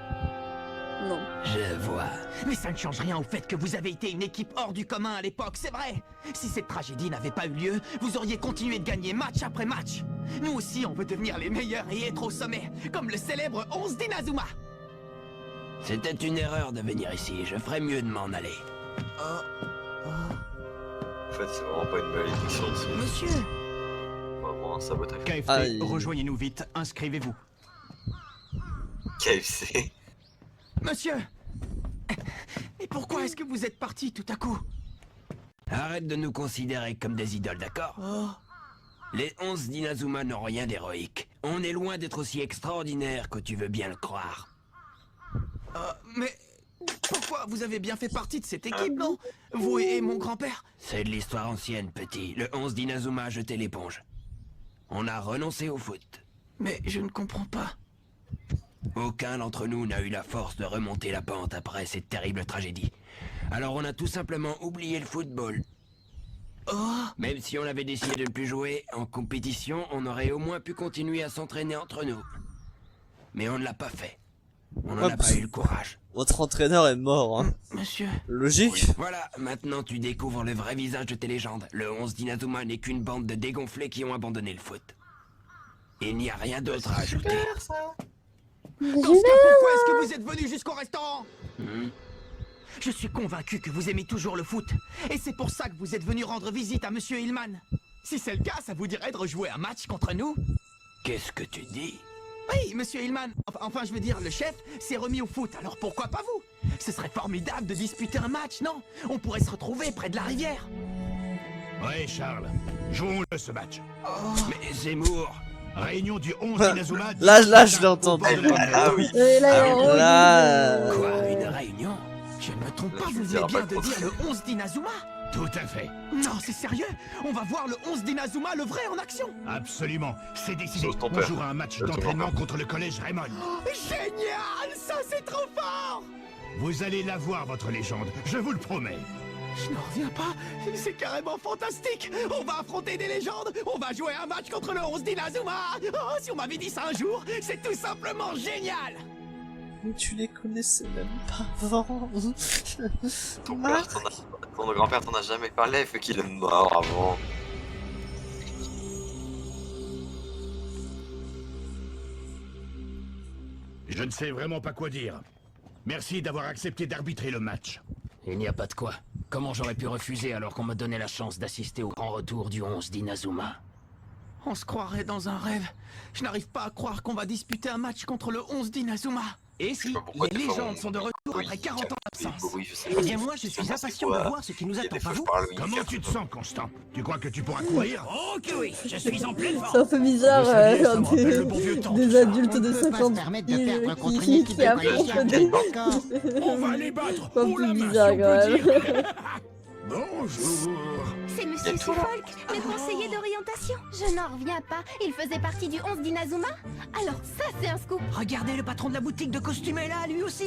Speaker 2: Non.
Speaker 9: Je vois.
Speaker 5: Mais ça ne change rien au fait que vous avez été une équipe hors du commun à l'époque, c'est vrai. Si cette tragédie n'avait pas eu lieu, vous auriez continué de gagner match après match. Nous aussi, on veut devenir les meilleurs et être au sommet, comme le célèbre 11 d'Inazuma.
Speaker 9: C'était une erreur de venir ici. Je ferais mieux de m'en aller.
Speaker 3: En fait, c'est vraiment pas une malédiction. C'est
Speaker 5: Monsieur.
Speaker 3: vraiment un sabotage.
Speaker 6: KFT,
Speaker 1: Aïe.
Speaker 6: rejoignez-nous vite, inscrivez-vous.
Speaker 3: KFC.
Speaker 5: Monsieur. Et pourquoi est-ce que vous êtes parti tout à coup?
Speaker 9: Arrête de nous considérer comme des idoles, d'accord? Les 11 d'Inazuma n'ont rien d'héroïque. On est loin d'être aussi extraordinaire que tu veux bien le croire.
Speaker 5: Mais pourquoi? Vous avez bien fait partie de cette équipe, non? Vous et mon grand-père?
Speaker 9: C'est de l'histoire ancienne, petit. Le 11 d'Inazuma a jeté l'éponge. On a renoncé au foot.
Speaker 5: Mais je ne comprends pas.
Speaker 9: Aucun d'entre nous n'a eu la force de remonter la pente après cette terrible tragédie. Alors on a tout simplement oublié le football. Même si on avait décidé de ne plus jouer en compétition, on aurait au moins pu continuer à s'entraîner entre nous. Mais on ne l'a pas fait. On n'en a pas eu le courage.
Speaker 1: Votre entraîneur est mort, hein.
Speaker 5: Monsieur.
Speaker 1: Logique.
Speaker 9: Voilà, maintenant tu découvres le vrai visage de tes légendes. Le 11 d'Inazuma n'est qu'une bande de dégonflés qui ont abandonné le foot. Il n'y a rien d'autre à ajouter.
Speaker 5: Dans ce cas, pourquoi est-ce que vous êtes venu jusqu'au restaurant? Je suis convaincu que vous aimez toujours le foot. Et c'est pour ça que vous êtes venu rendre visite à Monsieur Hillman. Si c'est le cas, ça vous dirait de rejouer un match contre nous?
Speaker 9: Qu'est-ce que tu dis?
Speaker 5: Oui, Monsieur Hillman, enfin je veux dire, le chef s'est remis au foot, alors pourquoi pas vous? Ce serait formidable de disputer un match, non? On pourrait se retrouver près de la rivière.
Speaker 6: Ouais, Charles, jouons-le ce match.
Speaker 9: Mais Zemmour!
Speaker 6: Réunion du 11 d'Inazuma.
Speaker 1: Là, je l'ai entendu.
Speaker 3: Ah oui.
Speaker 1: Là,
Speaker 9: Quoi? Une réunion?
Speaker 5: Je ne me trompe pas,
Speaker 3: Je
Speaker 5: vous
Speaker 3: dirais
Speaker 5: venez bien
Speaker 3: pas
Speaker 5: de
Speaker 3: trop.
Speaker 5: dire le 11 d'Inazuma?
Speaker 6: Tout à fait.
Speaker 5: Non, c'est sérieux? On va voir le 11 d'Inazuma, le vrai, en action?
Speaker 6: Absolument. C'est décidé.
Speaker 3: Sauf ton
Speaker 6: On
Speaker 3: père.
Speaker 6: jouera un match
Speaker 3: Sauf ton
Speaker 6: d'entraînement
Speaker 3: père.
Speaker 6: contre le collège Raymond.
Speaker 5: Génial! Ça, c'est trop fort!
Speaker 6: Vous allez la voir, votre légende. Je vous le promets.
Speaker 5: Je n'en reviens pas, c'est carrément fantastique! On va affronter des légendes, on va jouer un match contre le 11 d'Inazuma! Oh, si on m'avait dit ça un jour, c'est tout simplement génial!
Speaker 1: mais tu les connaissais même pas avant.
Speaker 3: Ton grand-père t'en a jamais parlé, fait qu'il est mort avant.
Speaker 6: Je ne sais vraiment pas quoi dire. Merci d'avoir accepté d'arbitrer le match.
Speaker 4: Il n'y a pas de quoi. Comment j'aurais pu refuser alors qu'on me donnait la chance d'assister au grand retour du 11 d'Inazuma?
Speaker 5: On se croirait dans un rêve. Je n'arrive pas à croire qu'on va disputer un match contre le 11 d'Inazuma. Et si
Speaker 3: pourquoi
Speaker 5: les
Speaker 3: des fois,
Speaker 5: légendes
Speaker 3: on-
Speaker 5: sont de retour
Speaker 3: Oui,
Speaker 5: après 40 ans d'absence?
Speaker 3: oui, je sais
Speaker 5: Eh
Speaker 3: pas.
Speaker 5: bien moi, je suis impatient de voir ce qui nous attend, pas vous?
Speaker 6: Comment tu te sens, Constant? Tu crois que tu pourras courir?
Speaker 5: Oh que oui, je suis en pleine
Speaker 2: C'est un peu bizarre,
Speaker 6: Vous saviez, ça me
Speaker 2: genre
Speaker 6: rappelle le bon vieux temps,
Speaker 2: des
Speaker 6: tout ça.
Speaker 2: adultes
Speaker 5: On
Speaker 2: de
Speaker 5: peut pas se
Speaker 2: 50
Speaker 5: permettre
Speaker 2: piges
Speaker 5: de perdre contre une
Speaker 2: qui
Speaker 5: équipe de
Speaker 2: affrontent
Speaker 5: collégiens.
Speaker 2: des...
Speaker 6: On va les battre!
Speaker 2: Un
Speaker 6: Haut
Speaker 2: peu
Speaker 6: la main,
Speaker 2: bizarre,
Speaker 6: si on peut
Speaker 2: quand
Speaker 6: dire. Bonjour!
Speaker 8: C'est Monsieur Suffolk, le conseiller d'orientation. Je n'en reviens pas. Il faisait partie du 11 d'Inazuma? Alors ça, c'est un scoop.
Speaker 5: Regardez, le patron de la boutique de costumes est là, lui aussi.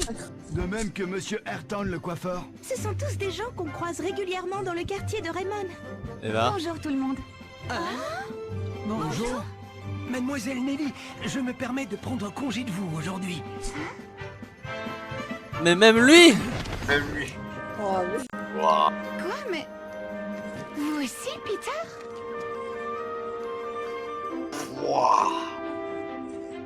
Speaker 6: De même que Monsieur Ayrton, le coiffeur.
Speaker 8: Ce sont tous des gens qu'on croise régulièrement dans le quartier de Raymond.
Speaker 1: Et là,
Speaker 8: Bonjour tout le monde.
Speaker 5: Bonjour. Mademoiselle Nelly, je me permets de prendre congé de vous aujourd'hui.
Speaker 1: mais même lui.
Speaker 3: Même lui.
Speaker 2: Oh, mais-
Speaker 3: Waouh.
Speaker 8: Quoi, mais... Vous aussi, Peter?
Speaker 3: Waouh.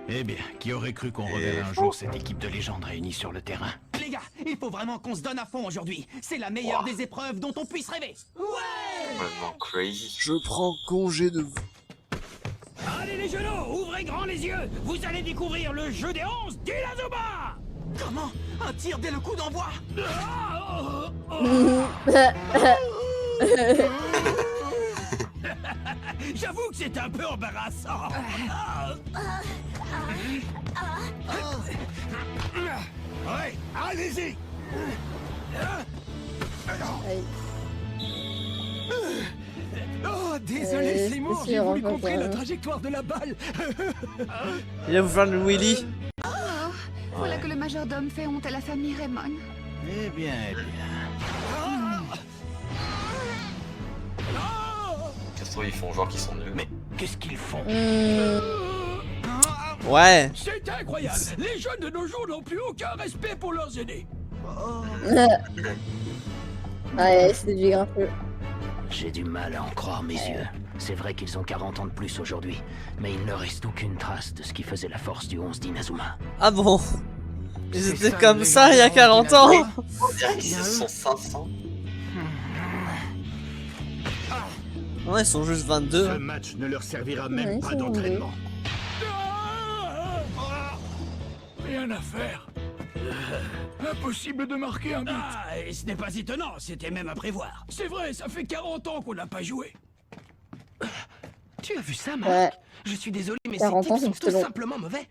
Speaker 6: Eh bien, qui aurait cru qu'on reverrait un jour cette équipe de légendes réunie sur le terrain?
Speaker 5: Les gars, il faut vraiment qu'on se donne à fond aujourd'hui. C'est la meilleure des épreuves dont on puisse rêver. Ouais!
Speaker 3: Vraiment crazy.
Speaker 1: Je prends congé de vous.
Speaker 4: Allez les genoux, ouvrez grand les yeux. Vous allez découvrir le jeu des 11 d'Inazuma.
Speaker 5: Comment? Un tir dès le coup d'envoi? J'avoue que c'était un peu embarrassant. Ouais, allez-y. Oh, désolé, c'est moi, j'ai voulu contrer la trajectoire de la balle.
Speaker 1: Il va vous faire le Willy.
Speaker 8: Voilà que le majordome fait honte à la famille Raymond.
Speaker 4: Eh bien, eh bien.
Speaker 3: Ça se trouve, ils font genre qu'ils sont nuls.
Speaker 4: Mais qu'est-ce qu'ils font?
Speaker 1: Ouais.
Speaker 5: C'est incroyable. Les jeunes de nos jours n'ont plus aucun respect pour leurs aînés.
Speaker 2: Ouais, c'est du grappeux.
Speaker 7: J'ai du mal à en croire mes yeux. C'est vrai qu'ils ont 40 ans de plus aujourd'hui, mais il ne reste aucune trace de ce qui faisait la force du 11 d'Inazuma.
Speaker 1: Ah bon? Ils étaient comme ça il y a 40 ans?
Speaker 3: On dirait qu'ils sont 500.
Speaker 1: Ouais, ils sont juste 22.
Speaker 6: Ce match ne leur servira même
Speaker 2: Ouais,
Speaker 6: pas
Speaker 2: c'est
Speaker 6: d'entraînement.
Speaker 5: Rien à faire. Impossible de marquer un but. Ah, et ce n'est pas étonnant, c'était même à prévoir. C'est vrai, ça fait 40 ans qu'on n'a pas joué. Tu as vu ça, Marc?
Speaker 2: Ouais.
Speaker 5: Je suis désolé, mais ces
Speaker 2: 40 ans,
Speaker 5: types sont
Speaker 2: c'est
Speaker 5: tous
Speaker 2: long.
Speaker 5: simplement mauvais.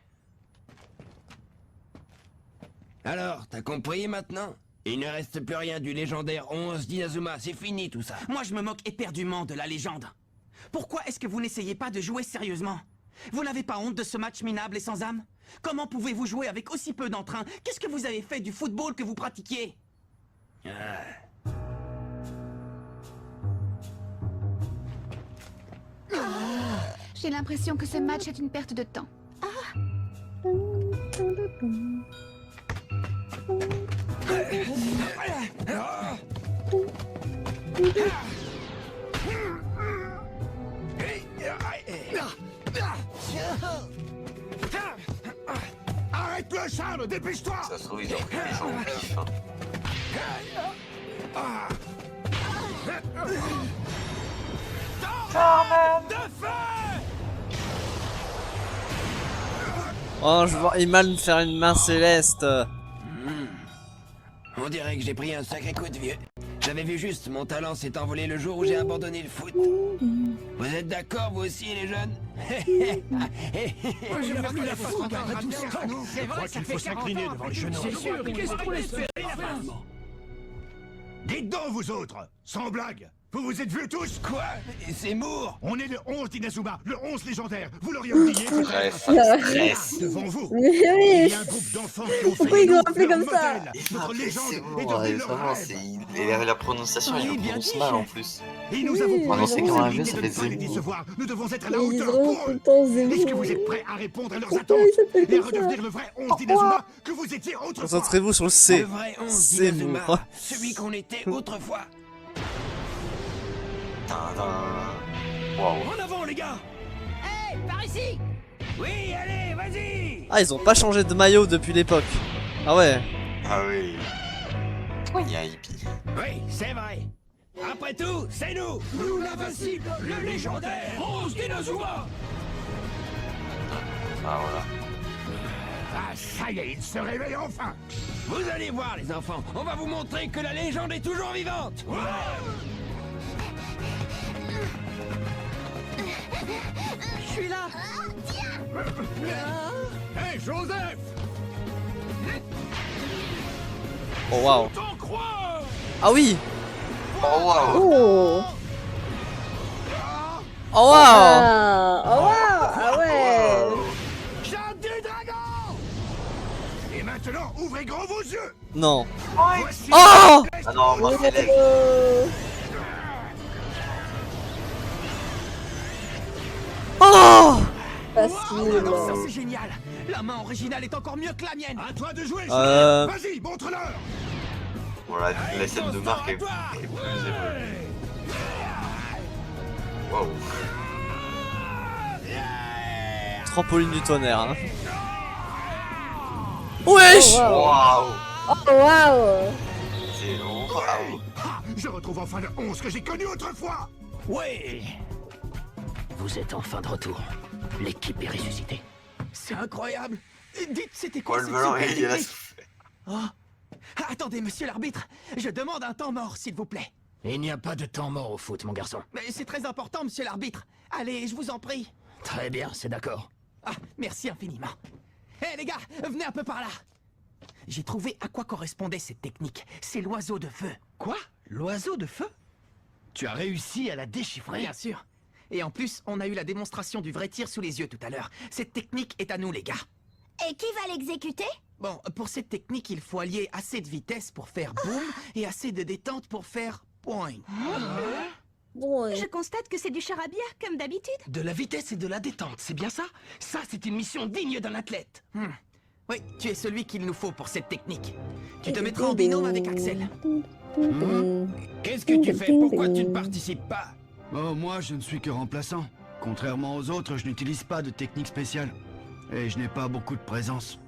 Speaker 9: Alors, t'as compris maintenant? Il ne reste plus rien du légendaire 11 d'Inazuma, c'est fini tout ça.
Speaker 7: Moi, je me moque éperdument de la légende. Pourquoi est-ce que vous n'essayez pas de jouer sérieusement? Vous n'avez pas honte de ce match minable et sans âme? Comment pouvez-vous jouer avec aussi peu d'entrain? Qu'est-ce que vous avez fait du football que vous pratiquiez?
Speaker 8: J'ai l'impression que ce match est une perte de temps.
Speaker 6: Arrête-le, Charles, dépêche-toi!
Speaker 3: Ça se trouve, ils ont pris les gens au pif. Hein.
Speaker 1: Oh, je vois Iman faire une main céleste.
Speaker 9: On dirait que j'ai pris un sacré coup de vieux. J'avais vu juste, mon talent s'est envolé le jour où j'ai abandonné le foot. Vous êtes d'accord, vous aussi, les jeunes?
Speaker 5: J'ai pas plus la façon d'encadrer tout ça.
Speaker 6: Je crois qu'il faut s'incliner devant le jeune homme.
Speaker 5: C'est sûr, qu'est-ce qu'on espère?
Speaker 6: Dites donc, vous autres, sans blague, vous vous êtes vus tous?
Speaker 9: Quoi? C'est Moore?
Speaker 6: On est le 11 d'Inazuma, le 11 légendaire. Vous l'auriez oublié, peut-être?
Speaker 3: Stress.
Speaker 6: Devant vous,
Speaker 2: Mais
Speaker 6: il
Speaker 2: oui,
Speaker 6: y a un groupe d'enfants qui ont
Speaker 2: Pourquoi
Speaker 6: fait
Speaker 2: ils
Speaker 6: de
Speaker 2: l'ont
Speaker 6: nous
Speaker 2: appelé
Speaker 6: leur
Speaker 2: comme ça?
Speaker 6: modèle. Notre légende
Speaker 3: C'est
Speaker 6: est
Speaker 3: bon,
Speaker 6: devenue leur
Speaker 3: vraiment,
Speaker 6: rêve.
Speaker 3: la prononciation, il le prononce mal en plus.
Speaker 6: Et nous avons
Speaker 2: Oui,
Speaker 6: pris
Speaker 3: non, c'est
Speaker 6: la
Speaker 3: comme un jeu,
Speaker 6: responsabilité
Speaker 3: ça
Speaker 6: de
Speaker 3: fait
Speaker 6: ne pas les
Speaker 3: Zemmour.
Speaker 6: décevoir. Nous devons être à la
Speaker 2: ils
Speaker 6: hauteur
Speaker 2: ont
Speaker 6: pour
Speaker 2: tout
Speaker 6: eux.
Speaker 2: le temps
Speaker 6: Est-ce que vous
Speaker 2: Zemmour.
Speaker 6: êtes prêts à répondre à leurs
Speaker 2: Pourquoi
Speaker 6: attentes
Speaker 2: il s'appelle
Speaker 6: et à
Speaker 2: comme ça?
Speaker 6: redevenir le vrai 11 d'Inazuma que vous étiez autrefois?
Speaker 1: Concentrez-vous sur le
Speaker 9: Le
Speaker 1: C.
Speaker 9: vrai 11
Speaker 1: C'est
Speaker 9: d'Inazuma,
Speaker 1: bon.
Speaker 9: celui qu'on était autrefois.
Speaker 3: Waouh.
Speaker 5: En avant, les gars!
Speaker 7: Hey, par ici!
Speaker 5: Oui, allez, vas-y!
Speaker 1: Ah, ils ont pas changé de maillot depuis l'époque. Ah ouais.
Speaker 3: Ah oui. Il y a un hippie.
Speaker 5: Oui, c'est vrai. Après tout, c'est nous, l'invincible, le légendaire 11 d'Inazuma!
Speaker 3: Ah voilà.
Speaker 6: Ah, ça y est, il se réveille enfin.
Speaker 9: Vous allez voir, les enfants, on va vous montrer que la légende est toujours vivante.
Speaker 7: Je suis là!
Speaker 6: Hé, Joseph!
Speaker 1: Oh waouh.
Speaker 5: T'en crois?
Speaker 1: Ah oui.
Speaker 3: Oh waouh.
Speaker 2: Oh!
Speaker 1: Oh waouh.
Speaker 2: Ah! Oh waouh! Ah ouais!
Speaker 6: Chante du dragon! Et maintenant, ouvrez grand vos yeux!
Speaker 1: Non.
Speaker 6: Voici
Speaker 1: Oh.
Speaker 3: Ah non, moi c'est l'aigle.
Speaker 1: Oh.
Speaker 2: Facile.
Speaker 7: Ça, c'est génial! La main originale est encore mieux que la mienne!
Speaker 6: à toi de jouer,
Speaker 1: Euh.
Speaker 6: Joseph. Vas-y, montre-leur!
Speaker 3: Voilà, la scène de Marc est plus évoluée. Waouh.
Speaker 1: Trampoline du tonnerre. Hein. Wesh.
Speaker 2: Oh, wow.
Speaker 3: Waouh.
Speaker 2: Oh waouh!
Speaker 3: C'est waouh.
Speaker 6: Ah, je retrouve enfin le 11 que j'ai connu autrefois!
Speaker 5: Oui!
Speaker 7: Vous êtes enfin de retour. L'équipe est ressuscitée.
Speaker 5: C'est incroyable! Dites, c'était
Speaker 3: Quoi,
Speaker 5: quoi
Speaker 3: le
Speaker 5: cette
Speaker 3: ballon,
Speaker 5: super
Speaker 3: il a
Speaker 5: technique? Oh. Attendez, monsieur l'arbitre, je demande un temps mort, s'il vous plaît.
Speaker 7: Il n'y a pas de temps mort au foot, mon garçon.
Speaker 5: Mais c'est très important, monsieur l'arbitre. Allez, je vous en prie.
Speaker 4: Très bien, c'est d'accord.
Speaker 5: Ah, merci infiniment. Hé les gars, venez un peu par là. J'ai trouvé à quoi correspondait cette technique. C'est l'oiseau de feu.
Speaker 10: Quoi? L'oiseau de feu? Tu as réussi à la déchiffrer?
Speaker 5: Bien sûr. Et en plus, on a eu la démonstration du vrai tir sous les yeux tout à l'heure. Cette technique est à nous les gars.
Speaker 8: Et qui va l'exécuter?
Speaker 5: Bon, pour cette technique, il faut allier assez de vitesse pour faire boum et assez de détente pour faire point.
Speaker 2: Bon,
Speaker 8: Je constate que c'est du charabia, comme d'habitude.
Speaker 10: De la vitesse et de la détente, c'est bien ça? Ça, c'est une mission digne d'un athlète.
Speaker 5: Oui, tu es celui qu'il nous faut pour cette technique. Tu te mettras en binôme avec Axel.
Speaker 9: Qu'est-ce que tu fais? Pourquoi tu ne participes pas?
Speaker 6: Oh, moi, je ne suis que remplaçant. Contrairement aux autres, je n'utilise pas de technique spéciale. Et je n'ai pas beaucoup de présence.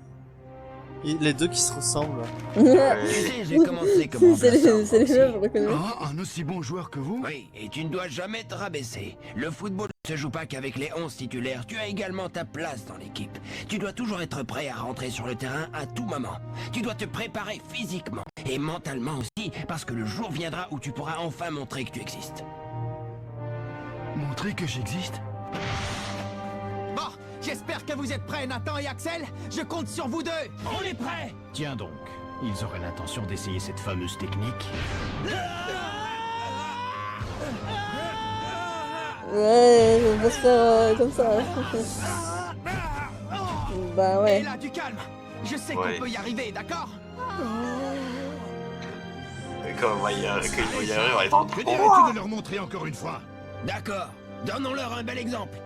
Speaker 1: Les deux qui se ressemblent.
Speaker 9: Tu sais, j'ai commencé comme
Speaker 2: c'est les
Speaker 9: remplaçant,
Speaker 2: mêmes, je
Speaker 9: aussi.
Speaker 2: reconnais.
Speaker 6: Ah, un aussi bon joueur que vous?
Speaker 9: Oui, et tu ne dois jamais te rabaisser. Le football ne se joue pas qu'avec les 11 titulaires. Tu as également ta place dans l'équipe. Tu dois toujours être prêt à rentrer sur le terrain à tout moment. Tu dois te préparer physiquement et mentalement aussi, parce que le jour viendra où tu pourras enfin montrer que tu existes.
Speaker 6: Montrer que j'existe?
Speaker 5: Bon, j'espère que vous êtes prêts, Nathan et Axel. Je compte sur vous deux.
Speaker 4: On est prêts! Tiens donc, ils auraient l'intention d'essayer cette fameuse technique.
Speaker 2: Ouais, on va se faire comme ça. Bah
Speaker 5: Et
Speaker 2: ouais.
Speaker 5: là, du calme. Je sais
Speaker 3: Ouais.
Speaker 5: qu'on peut y arriver, d'accord?
Speaker 3: Mais quand il va y arriver, on va être en
Speaker 6: Que dirais-tu de leur montrer encore une fois?
Speaker 9: D'accord, donnons-leur un bel exemple.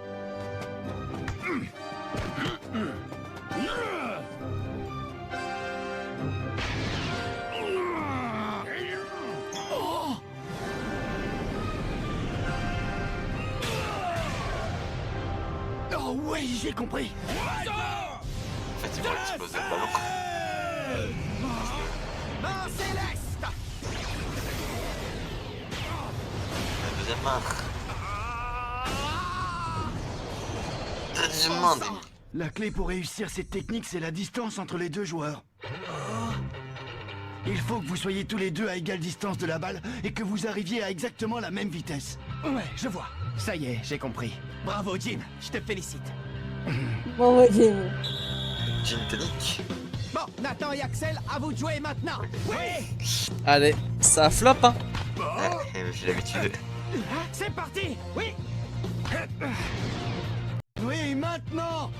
Speaker 10: Oh oui, j'ai compris.
Speaker 3: En fait, ils vont exploser le ballon.
Speaker 5: Main céleste.
Speaker 3: La deuxième main. Deuxième main, Denis.
Speaker 6: La clé pour réussir cette technique, c'est la distance entre les deux joueurs. Il faut que vous soyez tous les deux à égale distance de la balle et que vous arriviez à exactement la même vitesse.
Speaker 5: Ouais, je vois. Ça y est, j'ai compris. Bravo, Jim. Je te félicite.
Speaker 2: Bon, ouais, Jim.
Speaker 3: J'ai une technique.
Speaker 5: Bon, Nathan et Axel, à vous de jouer maintenant. Oui.
Speaker 1: Allez, ça flop, hein.
Speaker 3: J'ai l'habitude.
Speaker 5: C'est parti. Oui.
Speaker 6: Oui, maintenant!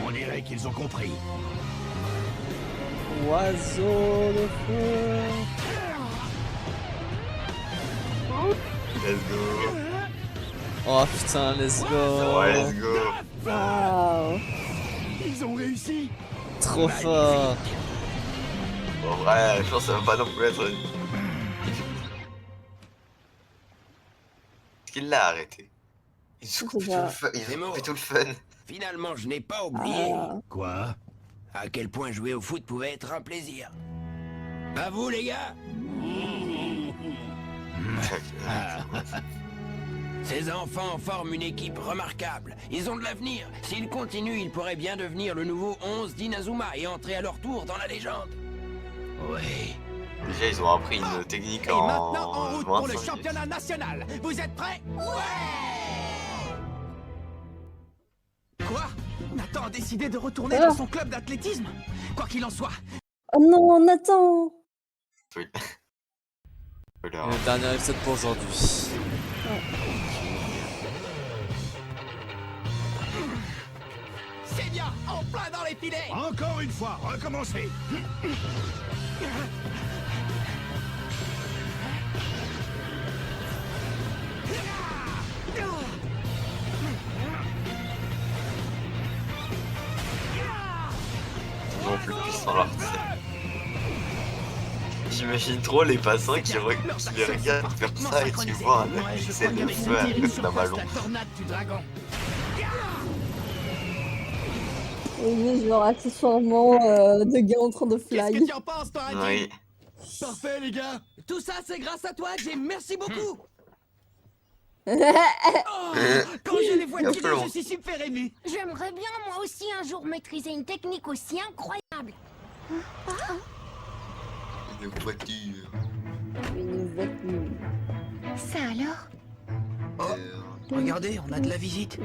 Speaker 4: On dirait qu'ils ont compris.
Speaker 1: Oiseau de feu.
Speaker 3: Let's go.
Speaker 1: Oh putain, let's go.
Speaker 3: Ouais, let's go.
Speaker 2: Waouh.
Speaker 6: Ils ont réussi!
Speaker 1: Trop fort.
Speaker 3: Bon, vrai, je pense que ça va pas non plus être... Est-ce qu'il l'a arrêté? Ils ont coupé tout le fun. Ils ont coupé tout le fun.
Speaker 9: Finalement, je n'ai pas oublié.
Speaker 4: Quoi?
Speaker 9: À quel point jouer au foot pouvait être un plaisir. À vous, les gars. Ces enfants forment une équipe remarquable. Ils ont de l'avenir. S'ils continuent, ils pourraient bien devenir le nouveau 11 d'Inazuma et entrer à leur tour dans la légende. Oui.
Speaker 3: Déjà, ils ont appris une technique
Speaker 5: Et maintenant, en route pour le
Speaker 3: 25
Speaker 5: championnat national. Vous êtes prêts? Quoi? Nathan a décidé de retourner dans son club d'athlétisme? Quoi qu'il en soit.
Speaker 2: Oh non, Nathan.
Speaker 3: minutes.
Speaker 1: Et le dernier épisode pour aujourd'hui.
Speaker 5: C'est bien, en plein dans les filets.
Speaker 6: Encore une fois, recommencez.
Speaker 3: Ils ont plus de puissance dans leur tête. J'imagine trop les passants qui les regardent faire ça et tu vois un excès de feu avec un ballon.
Speaker 2: Oui, genre accessoirement de gars en train de fly.
Speaker 5: Qu'est-ce que tu en penses, toi, Adi?
Speaker 3: Oui.
Speaker 6: Parfait, les gars.
Speaker 5: Tout ça, c'est grâce à toi, Jim. Merci beaucoup. Quand je les vois tous deux, je suis super ému.
Speaker 8: J'aimerais bien moi aussi un jour maîtriser une technique aussi incroyable.
Speaker 3: Une voiture.
Speaker 2: Une voiture.
Speaker 8: Ça alors?
Speaker 5: Regardez, on a de la visite.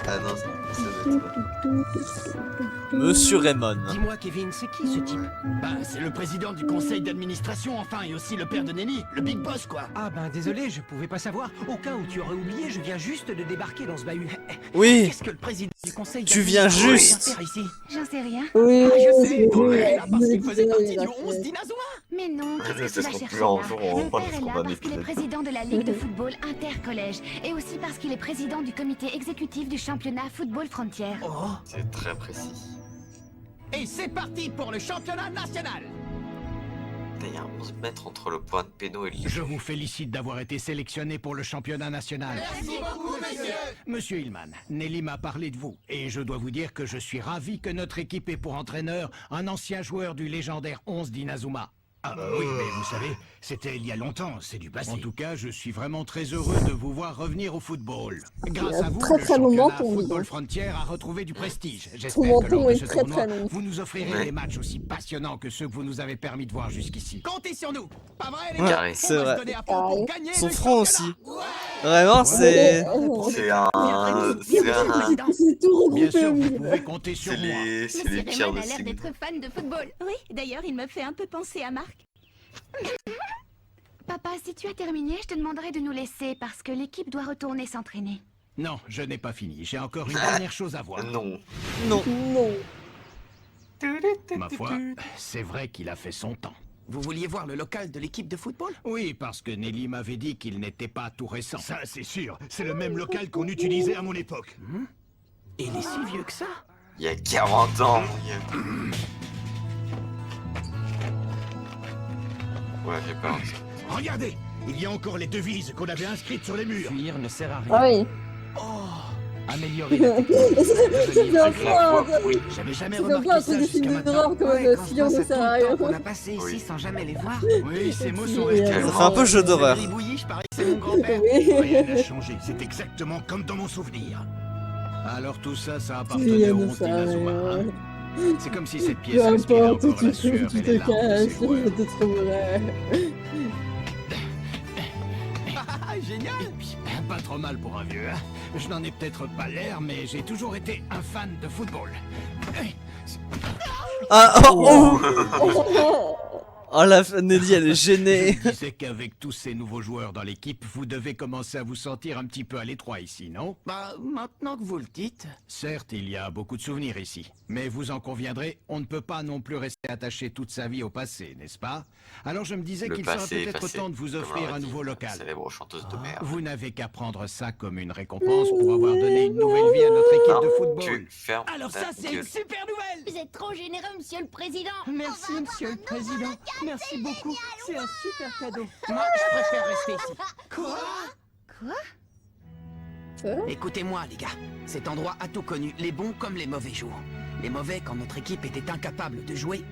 Speaker 3: Ah non, ça doit être...
Speaker 1: Monsieur Raymond.
Speaker 5: Dis-moi, Kevin, c'est qui ce type?
Speaker 10: Bah, c'est le président du conseil d'administration, enfin, et aussi le père de Nelly, le big boss, quoi.
Speaker 5: Ah ben désolé, je pouvais pas savoir. Au cas où tu aurais oublié, je viens juste de débarquer dans ce bahut.
Speaker 1: Oui,
Speaker 5: Qu'est-ce que le président du conseil
Speaker 1: tu viens
Speaker 5: d'administration
Speaker 1: juste.
Speaker 5: vient faire ici?
Speaker 8: J'en sais rien.
Speaker 2: Oui,
Speaker 10: Ah, je sais,
Speaker 2: oui,
Speaker 10: ouais, là, parce qu'il faisait partie
Speaker 2: oui,
Speaker 10: du 11 d'Inazuma.
Speaker 8: Mais non,
Speaker 3: Ah,
Speaker 8: qu'est-ce
Speaker 3: ça
Speaker 8: que tu vas
Speaker 3: sera
Speaker 8: chercher
Speaker 3: plus un
Speaker 8: là?
Speaker 3: jour, on
Speaker 8: Mon
Speaker 3: parle
Speaker 8: père est
Speaker 3: qu'on
Speaker 8: là
Speaker 3: va
Speaker 8: parce qu'il est
Speaker 3: découvrir.
Speaker 8: président de la Ligue de football intercollège et aussi parce qu'il est président du comité exécutif du championnat Football Frontière.
Speaker 5: Oh,
Speaker 3: C'est très précis.
Speaker 10: Et c'est parti pour le championnat national.
Speaker 3: Putain, il y a 11 mètres entre le point de péno et le...
Speaker 6: Je vous félicite d'avoir été sélectionné pour le championnat national.
Speaker 10: Merci beaucoup, messieurs.
Speaker 6: Monsieur Hillman, Nelly m'a parlé de vous, et je dois vous dire que je suis ravi que notre équipe ait pour entraîneur un ancien joueur du légendaire 11 d'Inazuma. Ah oui, mais vous savez, c'était il y a longtemps, c'est du passé. En tout cas, je suis vraiment très heureux de vous voir revenir au football. Grâce à vous,
Speaker 2: très,
Speaker 6: le
Speaker 2: très long
Speaker 6: championnat
Speaker 2: menton, dis
Speaker 6: Football
Speaker 2: donc.
Speaker 6: Frontier a retrouvé du prestige.
Speaker 2: Ton
Speaker 6: J'espère que
Speaker 2: menton
Speaker 6: lors de
Speaker 2: est
Speaker 6: ce
Speaker 2: très,
Speaker 6: tournoi,
Speaker 2: très long.
Speaker 6: vous nous offrirez
Speaker 3: Ouais.
Speaker 6: des matchs aussi passionnants que ceux que vous nous avez permis de voir jusqu'ici.
Speaker 10: Comptez sur nous. Pas vrai, les
Speaker 1: Ouais,
Speaker 10: gars?
Speaker 1: c'est
Speaker 10: On va
Speaker 1: vrai.
Speaker 10: se donner à fond pour gagner
Speaker 1: Son
Speaker 10: le
Speaker 1: front
Speaker 10: championnat.
Speaker 1: aussi. Vraiment, c'est...
Speaker 3: C'est un... C'est un...
Speaker 2: C'est tout
Speaker 6: Bien
Speaker 2: regroupé
Speaker 6: sûr,
Speaker 2: au
Speaker 6: vous
Speaker 2: milieu.
Speaker 6: pouvez compter sur
Speaker 3: C'est
Speaker 6: moi.
Speaker 3: les... C'est
Speaker 8: Monsieur
Speaker 3: les pires
Speaker 8: Raymond
Speaker 3: de
Speaker 8: a l'air
Speaker 3: Sim.
Speaker 8: d'être fan de football. Oui, d'ailleurs, il me fait un peu penser à Marc. Papa, si tu as terminé, je te demanderai de nous laisser parce que l'équipe doit retourner s'entraîner.
Speaker 6: Non, je n'ai pas fini. J'ai encore une dernière chose à voir.
Speaker 3: Non.
Speaker 1: Non.
Speaker 2: Non.
Speaker 6: Ma foi, c'est vrai qu'il a fait son temps.
Speaker 5: vous vouliez voir le local de l'équipe de football?
Speaker 6: Oui, parce que Nelly m'avait dit qu'il n'était pas tout récent.
Speaker 11: Ça, c'est sûr. C'est le même local qu'on utilisait à mon époque.
Speaker 5: Et il est si vieux que ça?
Speaker 3: Il y a 40 ans, mon gars. Ouais, j'ai peur.
Speaker 11: Regardez, il y a encore les devises qu'on avait inscrites sur les murs.
Speaker 5: Fuir ne sert à rien.
Speaker 2: Ah oui.
Speaker 6: Améliorer la
Speaker 2: C'est bien
Speaker 3: Avec la
Speaker 2: ça.
Speaker 3: voix, oui.
Speaker 5: J'avais jamais
Speaker 2: C'est bien
Speaker 5: remarqué
Speaker 2: pas un
Speaker 5: ça
Speaker 2: truc de
Speaker 5: jusqu'à
Speaker 2: film
Speaker 5: maintenant.
Speaker 2: d'horreur comme
Speaker 7: Ouais,
Speaker 2: le
Speaker 7: quand je
Speaker 2: sillon
Speaker 7: pense
Speaker 2: de
Speaker 7: à tout le
Speaker 2: Sarajevo.
Speaker 7: temps qu'on a passé ici
Speaker 3: Oui.
Speaker 7: sans jamais les voir.
Speaker 6: Oui, ces mots sont
Speaker 2: Oui,
Speaker 6: restés.
Speaker 1: Ça fait un peu jeu d'horreur.
Speaker 5: Ribouillis, je parie que c'est mon grand-père.
Speaker 2: Oui.
Speaker 11: Rien n'a changé. C'est exactement comme dans mon souvenir.
Speaker 6: Alors tout ça, ça
Speaker 2: Rien
Speaker 6: appartenait au
Speaker 2: ne
Speaker 6: 11 d'Inazuma.
Speaker 2: s'arrête.
Speaker 6: C'est comme si cette
Speaker 2: Peu
Speaker 6: pièce inspirait
Speaker 2: importe,
Speaker 6: encore
Speaker 2: tu
Speaker 6: la
Speaker 2: fous,
Speaker 6: sueur
Speaker 2: tu
Speaker 6: et
Speaker 2: te
Speaker 6: les larmes de
Speaker 2: caches,
Speaker 6: ses joueurs.
Speaker 2: je te trouverai.
Speaker 10: Ah, génial.
Speaker 6: Pas trop mal pour un vieux, hein. Je n'en ai peut-être pas l'air, mais j'ai toujours été un fan de football.
Speaker 1: Ah, oh, oh, oh, la Nelly, elle est gênée.
Speaker 6: Je disais qu'avec tous ces nouveaux joueurs dans l'équipe, vous devez commencer à vous sentir un petit peu à l'étroit ici, non?
Speaker 5: Bah, maintenant que vous le dites...
Speaker 6: Certes, il y a beaucoup de souvenirs ici, mais vous en conviendrez, on ne peut pas non plus rester attaché toute sa vie au passé, n'est-ce pas? Alors je me disais
Speaker 3: Le
Speaker 6: qu'il serait
Speaker 3: passé est
Speaker 6: peut-être
Speaker 3: passé,
Speaker 6: temps de vous
Speaker 3: comme
Speaker 6: offrir
Speaker 3: aurait
Speaker 6: un
Speaker 3: dit
Speaker 6: nouveau
Speaker 3: la
Speaker 6: local.
Speaker 3: célèbre chanteuse de merde.
Speaker 6: Vous n'avez qu'à prendre ça comme une récompense pour avoir donné une nouvelle vie à notre équipe de football.
Speaker 3: Tu fermes
Speaker 10: Alors ça,
Speaker 3: ta
Speaker 10: c'est une
Speaker 3: gueule.
Speaker 10: super nouvelle.
Speaker 8: Vous êtes trop généreux, monsieur le président.
Speaker 10: Merci, monsieur le président. Merci beaucoup. C'est un super cadeau.
Speaker 5: Moi, je préfère rester ici.
Speaker 8: Quoi?
Speaker 5: Écoutez-moi, les gars. Cet endroit a tout connu, les bons comme les mauvais jours. Les mauvais quand notre équipe était incapable de jouer,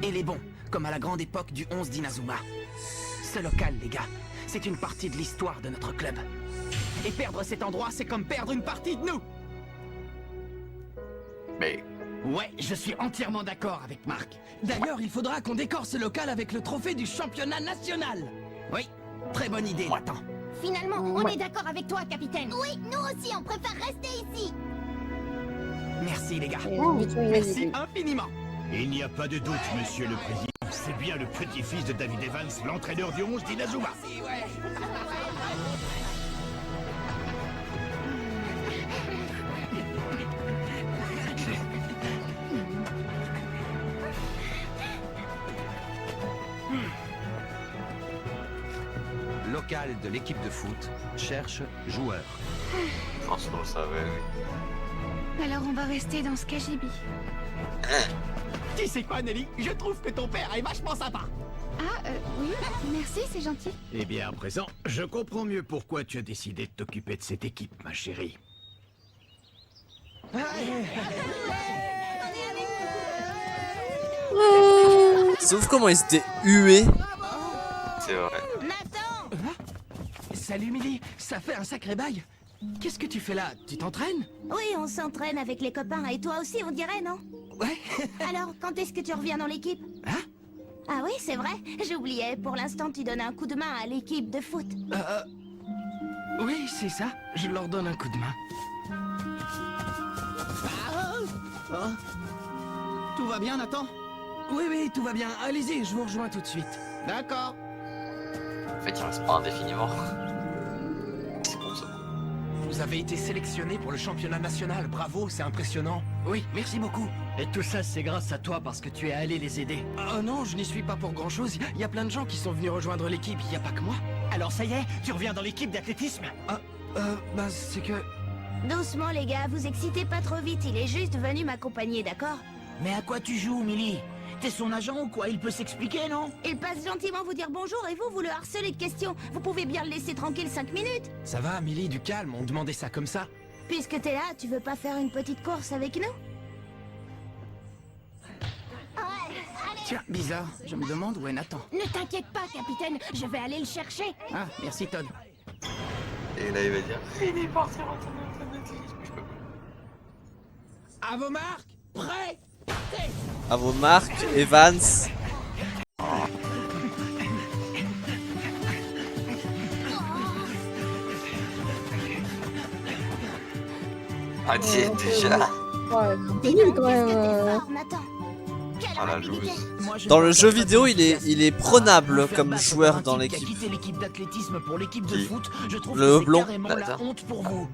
Speaker 5: et les bons, comme à la grande époque du 11 d'Inazuma. Ce local, les gars, c'est une partie de l'histoire de notre club. Et perdre cet endroit, c'est comme perdre une partie de nous.
Speaker 3: Mais
Speaker 10: Ouais, je suis entièrement d'accord avec Marc. D'ailleurs, il faudra qu'on décore ce local avec le trophée du championnat national.
Speaker 5: Oui, très bonne idée, Nathan.
Speaker 8: Finalement, on est d'accord avec toi, capitaine. Oui, nous aussi, on préfère rester ici.
Speaker 5: Merci, les gars.
Speaker 10: Merci infiniment.
Speaker 11: Il n'y a pas de doute, monsieur le président. C'est bien le petit-fils de David Evans, l'entraîneur du 11 d'Inazuma.
Speaker 12: Local de l'équipe de foot cherche joueur.
Speaker 3: je pense qu'on le savait, oui.
Speaker 8: Alors on va rester dans ce KGB.
Speaker 10: Tu sais quoi, Nelly? Je trouve que ton père est vachement sympa.
Speaker 8: Ah, oui, merci, c'est gentil.
Speaker 6: Eh bien, à présent, je comprends mieux pourquoi tu as décidé de t'occuper de cette équipe, ma chérie.
Speaker 1: Sauf comment ils étaient hués.
Speaker 3: C'est vrai.
Speaker 5: Salut, Millie. Ça fait un sacré bail. Qu'est-ce que tu fais là? Tu t'entraînes?
Speaker 8: Oui, on s'entraîne avec les copains, et toi aussi, on dirait, non?
Speaker 5: Ouais.
Speaker 8: Alors, quand est-ce que tu reviens dans l'équipe?
Speaker 5: Hein?
Speaker 8: Ah oui, c'est vrai, j'oubliais. Pour l'instant, tu donnes un coup de main à l'équipe de foot.
Speaker 10: Oui, c'est ça. Je leur donne un coup de main. Tout va bien, Nathan? Oui, tout va bien. Allez-y, je vous rejoins tout de suite. D'accord.
Speaker 3: En fait, il reste pas indéfiniment. C'est bon ça.
Speaker 5: Vous avez été sélectionné pour le championnat national. Bravo, c'est impressionnant.
Speaker 10: Oui, merci beaucoup.
Speaker 7: Et tout ça, c'est grâce à toi parce que tu es allé les aider.
Speaker 10: Oh non, je n'y suis pas pour grand-chose. Il y a plein de gens qui sont venus rejoindre l'équipe. Il n'y a pas que moi.
Speaker 7: Alors ça y est, tu reviens dans l'équipe d'athlétisme?
Speaker 10: Bah c'est que...
Speaker 13: Doucement les gars, vous excitez pas trop vite, il est juste venu m'accompagner, d'accord?
Speaker 4: Mais à quoi tu joues, Millie? T'es son agent ou quoi? Il peut s'expliquer, non?
Speaker 13: Il passe gentiment vous dire bonjour et vous le harcelez de questions. Vous pouvez bien le laisser tranquille 5 minutes.
Speaker 5: Ça va, Millie, du calme, on demandait ça comme ça.
Speaker 13: Puisque t'es là, tu veux pas faire une petite course avec nous?
Speaker 10: Tiens, bizarre, je me demande où est Nathan.
Speaker 13: Ne t'inquiète pas, capitaine, je vais aller le chercher.
Speaker 10: Ah, merci Todd.
Speaker 3: Et là, il va dire, il est parti retourner au athlétisme.
Speaker 10: À vos marques, prêts?
Speaker 1: À vos marques, Evans.
Speaker 3: Ah, t'y es déjà.
Speaker 2: Ouais, c'est nul quand même.
Speaker 3: Oh la loose.
Speaker 1: Dans le jeu vidéo, il est prenable comme joueur dans l'équipe.
Speaker 4: Quitté l'équipe d'athlétisme pour l'équipe de foot, je trouve
Speaker 1: Le
Speaker 4: que c'est
Speaker 1: blond.
Speaker 4: carrément la honte pour vous.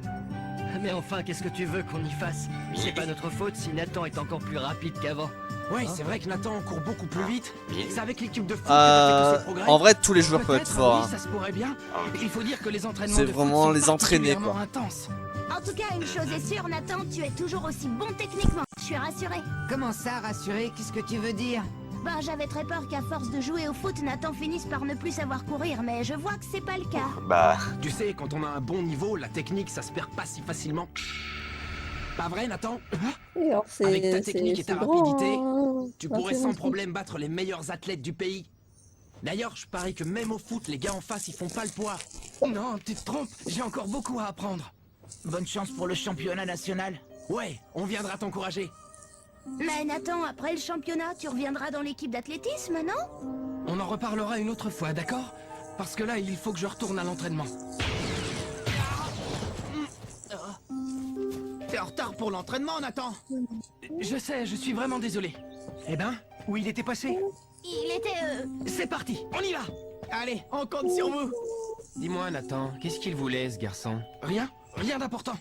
Speaker 7: Mais enfin, qu'est-ce que tu veux qu'on y fasse? C'est pas notre faute si Nathan est encore plus rapide qu'avant.
Speaker 5: Oui, c'est vrai que Nathan court beaucoup plus vite. C'est avec l'équipe de foot que
Speaker 1: Euh,
Speaker 5: t'as fait tous ces progrès.
Speaker 1: en vrai, tous les joueurs peuvent être
Speaker 5: Peut-être,
Speaker 1: forts,
Speaker 5: oui,
Speaker 1: hein.
Speaker 5: ça se pourrait bien. Il faut dire que les entraînements
Speaker 1: C'est
Speaker 5: de foot
Speaker 1: vraiment
Speaker 5: sont
Speaker 1: les entraîner,
Speaker 5: particulièrement
Speaker 1: quoi.
Speaker 5: intenses.
Speaker 13: En tout cas, une chose est sûre, Nathan, tu es toujours aussi bon techniquement. Je suis rassurée.
Speaker 10: Comment ça, rassuré? Qu'est-ce que tu veux dire?
Speaker 13: Ben, j'avais très peur qu'à force de jouer au foot, Nathan finisse par ne plus savoir courir, mais je vois que c'est pas le cas.
Speaker 3: Bah...
Speaker 5: Tu sais, quand on a un bon niveau, la technique, ça se perd pas si facilement. Pas vrai, Nathan?
Speaker 2: Et alors,
Speaker 5: Avec ta technique et ta rapidité, tu
Speaker 2: c'est
Speaker 5: pourrais
Speaker 2: un
Speaker 5: sans
Speaker 2: truc.
Speaker 5: problème battre les meilleurs athlètes du pays. D'ailleurs, je parie que même au foot, les gars en face, ils font pas le poids.
Speaker 10: Non, tu te trompes, j'ai encore beaucoup à apprendre.
Speaker 4: Bonne chance pour le championnat national.
Speaker 5: Ouais, on viendra t'encourager.
Speaker 13: Mais Nathan, après le championnat, tu reviendras dans l'équipe d'athlétisme, non?
Speaker 5: On en reparlera une autre fois, d'accord? Parce que là, il faut que je retourne à l'entraînement.
Speaker 10: T'es en retard pour l'entraînement, Nathan.
Speaker 5: Je sais, je suis vraiment désolé. Eh ben, où il était passé?
Speaker 13: Il était...
Speaker 5: C'est parti, on y va!
Speaker 10: Allez, on compte sur vous.
Speaker 12: Dis-moi, Nathan, qu'est-ce qu'il voulait, ce garçon?
Speaker 5: Rien d'important.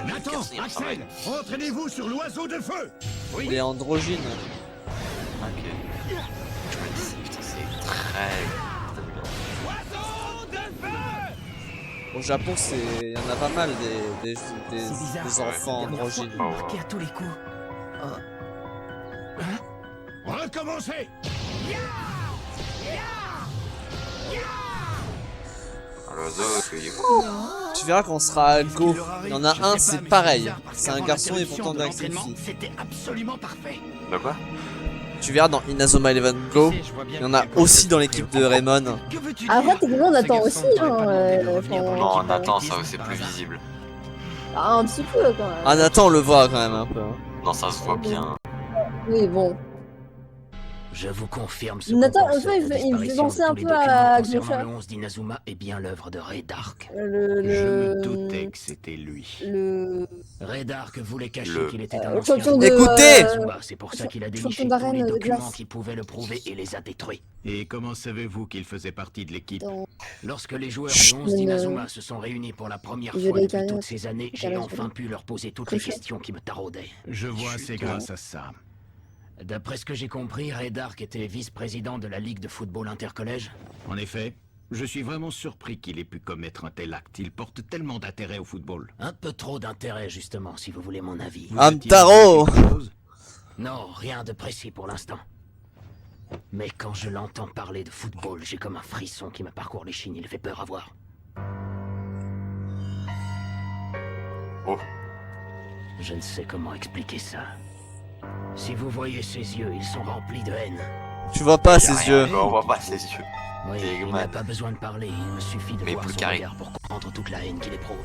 Speaker 6: Nathan, Axel, entraînez-vous sur l'oiseau de feu.
Speaker 1: Il est androgyne.
Speaker 3: Ok. Je me disais, putain, c'est très...
Speaker 1: Au Japon, il y en a pas mal des enfants androgynes.
Speaker 5: Marqué à tous les coups.
Speaker 6: Recommencez.
Speaker 1: Tu verras qu'on sera à Go. Il y en a un, c'est pareil. C'est un garçon et pourtant d'un fille.
Speaker 10: C'était absolument parfait.
Speaker 3: Bah quoi?
Speaker 1: Tu verras dans Inazuma Eleven Go. Il y en a aussi dans l'équipe de Raymond.
Speaker 2: Après, techniquement, on attend aussi.
Speaker 3: Non, Nathan, ça c'est plus visible.
Speaker 2: Ah, un petit peu quand même.
Speaker 1: Ah, Nathan, on le voit quand même un peu. hein.
Speaker 3: Non, ça se voit bien.
Speaker 2: Oui, bon.
Speaker 4: Je vous confirme ce
Speaker 2: Nathan,
Speaker 4: qu'on
Speaker 2: en fait, il me
Speaker 4: disparition
Speaker 2: fait
Speaker 4: de
Speaker 2: penser
Speaker 4: tous
Speaker 2: un
Speaker 4: les
Speaker 2: peu
Speaker 4: documents
Speaker 2: à
Speaker 4: concernant
Speaker 2: Grisha.
Speaker 4: le 11 d'Inazuma est bien l'œuvre de Ray Dark.
Speaker 11: Je me doutais que c'était lui.
Speaker 4: Ray Dark voulait cacher
Speaker 3: Le-
Speaker 4: qu'il était un
Speaker 2: champion
Speaker 4: ancien
Speaker 2: de-
Speaker 1: Écoutez
Speaker 4: Inazuma. C'est pour ça qu'il a
Speaker 2: champion
Speaker 4: déniché tous
Speaker 2: d'arène
Speaker 4: les
Speaker 2: de
Speaker 4: documents
Speaker 2: glace.
Speaker 4: qui pouvaient le prouver et les a détruits.
Speaker 11: Et comment savez-vous qu'il faisait partie de l'équipe?
Speaker 4: Lorsque les joueurs du 11 d'Inazuma se sont réunis pour la première
Speaker 2: Je
Speaker 4: fois
Speaker 2: l'ai
Speaker 4: depuis
Speaker 2: carré.
Speaker 4: toutes ces années, j'ai
Speaker 2: Carré,
Speaker 4: enfin
Speaker 2: je
Speaker 4: pu leur poser toutes
Speaker 2: Crochet.
Speaker 4: les questions qui me taraudaient.
Speaker 11: Je vois, c'est grâce à ça.
Speaker 4: D'après ce que j'ai compris, Ray Dark était vice-président de la Ligue de football intercollège.
Speaker 11: En effet, je suis vraiment surpris qu'il ait pu commettre un tel acte. Il porte tellement d'intérêt au football.
Speaker 4: Un peu trop d'intérêt, justement, si vous voulez mon avis.
Speaker 1: Amtaro!
Speaker 4: Non, rien de précis pour l'instant. Mais quand je l'entends parler de football, j'ai comme un frisson qui me parcourt l'échine, il fait peur à voir.
Speaker 3: Oh.
Speaker 4: Je ne sais comment expliquer ça. Si vous voyez ses yeux, ils sont remplis de haine.
Speaker 1: Tu vois pas
Speaker 3: Y a
Speaker 1: ses
Speaker 3: rien,
Speaker 1: yeux.
Speaker 3: On voit pas ses yeux.
Speaker 4: Oui,
Speaker 3: Et
Speaker 4: il
Speaker 3: man.
Speaker 4: n'a pas besoin de parler, il me suffit de
Speaker 3: Mais
Speaker 4: voir
Speaker 3: plus
Speaker 4: son
Speaker 3: carré.
Speaker 4: regard pour comprendre toute la haine qu'il éprouve.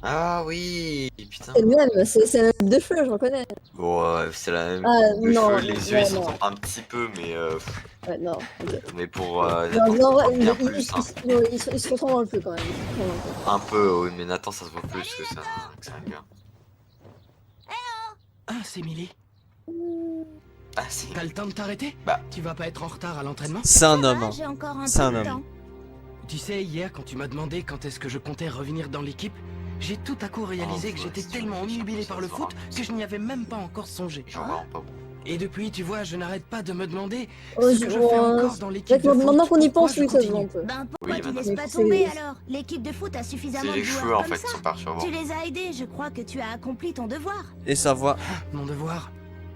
Speaker 3: Ah oui, putain.
Speaker 2: C'est le même, c'est la même de cheveux, je reconnais.
Speaker 3: Bon, c'est la même.
Speaker 2: Ah,
Speaker 3: Le
Speaker 2: non,
Speaker 3: cheveu, les yeux, ils
Speaker 2: non.
Speaker 3: sont un petit peu, mais.
Speaker 2: Ouais, non. Okay.
Speaker 3: Mais pour.
Speaker 2: Non, ouais,
Speaker 3: bien plus.
Speaker 2: Ils se ressemblent un peu quand même.
Speaker 3: Un peu, oui, mais Nathan, ça se voit plus que c'est un gars.
Speaker 5: Ah, c'est Millie.
Speaker 3: Ah, c'est.
Speaker 5: T'as le temps de t'arrêter?
Speaker 3: Bah.
Speaker 5: Tu vas pas être en retard à l'entraînement?
Speaker 1: C'est un homme.
Speaker 13: J'ai encore un
Speaker 1: C'est
Speaker 13: peu
Speaker 1: un
Speaker 13: de
Speaker 1: homme.
Speaker 13: temps.
Speaker 5: Tu sais, hier, quand tu m'as demandé quand est-ce que je comptais revenir dans l'équipe, j'ai tout à coup réalisé que j'étais tellement ennuyé par le foot que je n'y avais même pas encore songé. Et depuis, tu vois, je n'arrête pas de me demander ce que je fais encore dans l'équipe de foot.
Speaker 2: Maintenant qu'on y pense,
Speaker 5: Pourquoi
Speaker 2: oui, ça
Speaker 5: je
Speaker 2: se voit un
Speaker 5: continue.
Speaker 2: peu.
Speaker 13: Ben pourquoi
Speaker 3: Oui,
Speaker 13: tu
Speaker 3: maintenant,
Speaker 13: laisses pas
Speaker 2: c'est-
Speaker 13: tomber alors? L'équipe de foot a suffisamment
Speaker 3: C'est
Speaker 13: de
Speaker 3: les cheveux,
Speaker 13: joueurs
Speaker 3: en
Speaker 13: comme
Speaker 3: fait,
Speaker 13: ça.
Speaker 3: sont par cheveux.
Speaker 13: Tu les as aidés, je crois que tu as accompli ton devoir.
Speaker 1: Et sa voix.
Speaker 5: Mon devoir?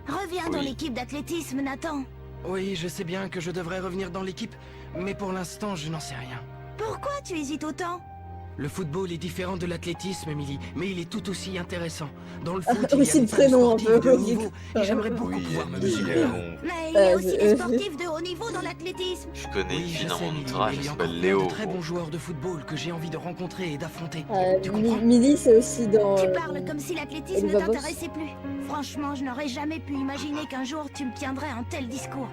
Speaker 13: Reviens dans
Speaker 3: Oui.
Speaker 13: l'équipe d'athlétisme, Nathan.
Speaker 5: Oui, je sais bien que je devrais revenir dans l'équipe, mais pour l'instant, je n'en sais rien.
Speaker 13: Pourquoi tu hésites autant?
Speaker 5: Le football est différent de l'athlétisme, Emily, mais il est tout aussi intéressant. Dans le foot,
Speaker 2: Ah,
Speaker 5: il y
Speaker 2: oui,
Speaker 5: a
Speaker 2: c'est
Speaker 5: des
Speaker 2: le prénom, un
Speaker 5: sportifs
Speaker 2: peu,
Speaker 5: de haut
Speaker 2: oui.
Speaker 5: niveau, et j'aimerais beaucoup pouvoir me mesurer à eux.
Speaker 13: Mais il y a aussi des
Speaker 2: je-
Speaker 13: sportifs de haut niveau dans l'athlétisme.
Speaker 3: Je connais une
Speaker 5: Oui,
Speaker 3: fille
Speaker 5: je
Speaker 3: dans
Speaker 5: sais,
Speaker 3: mon
Speaker 5: Emily,
Speaker 3: entourage,
Speaker 5: mais
Speaker 3: elle
Speaker 5: il y a encore
Speaker 3: s'appelle
Speaker 5: plein
Speaker 3: Léo.
Speaker 5: de très bons joueurs de football que j'ai envie de rencontrer et d'affronter. Tu
Speaker 2: Mi-
Speaker 5: comprends?
Speaker 2: Millie, c'est aussi dans.
Speaker 13: Tu parles comme si l'athlétisme ne
Speaker 2: Elba Boss.
Speaker 13: t'intéressait plus. Franchement, je n'aurais jamais pu imaginer qu'un jour tu me tiendrais un tel discours.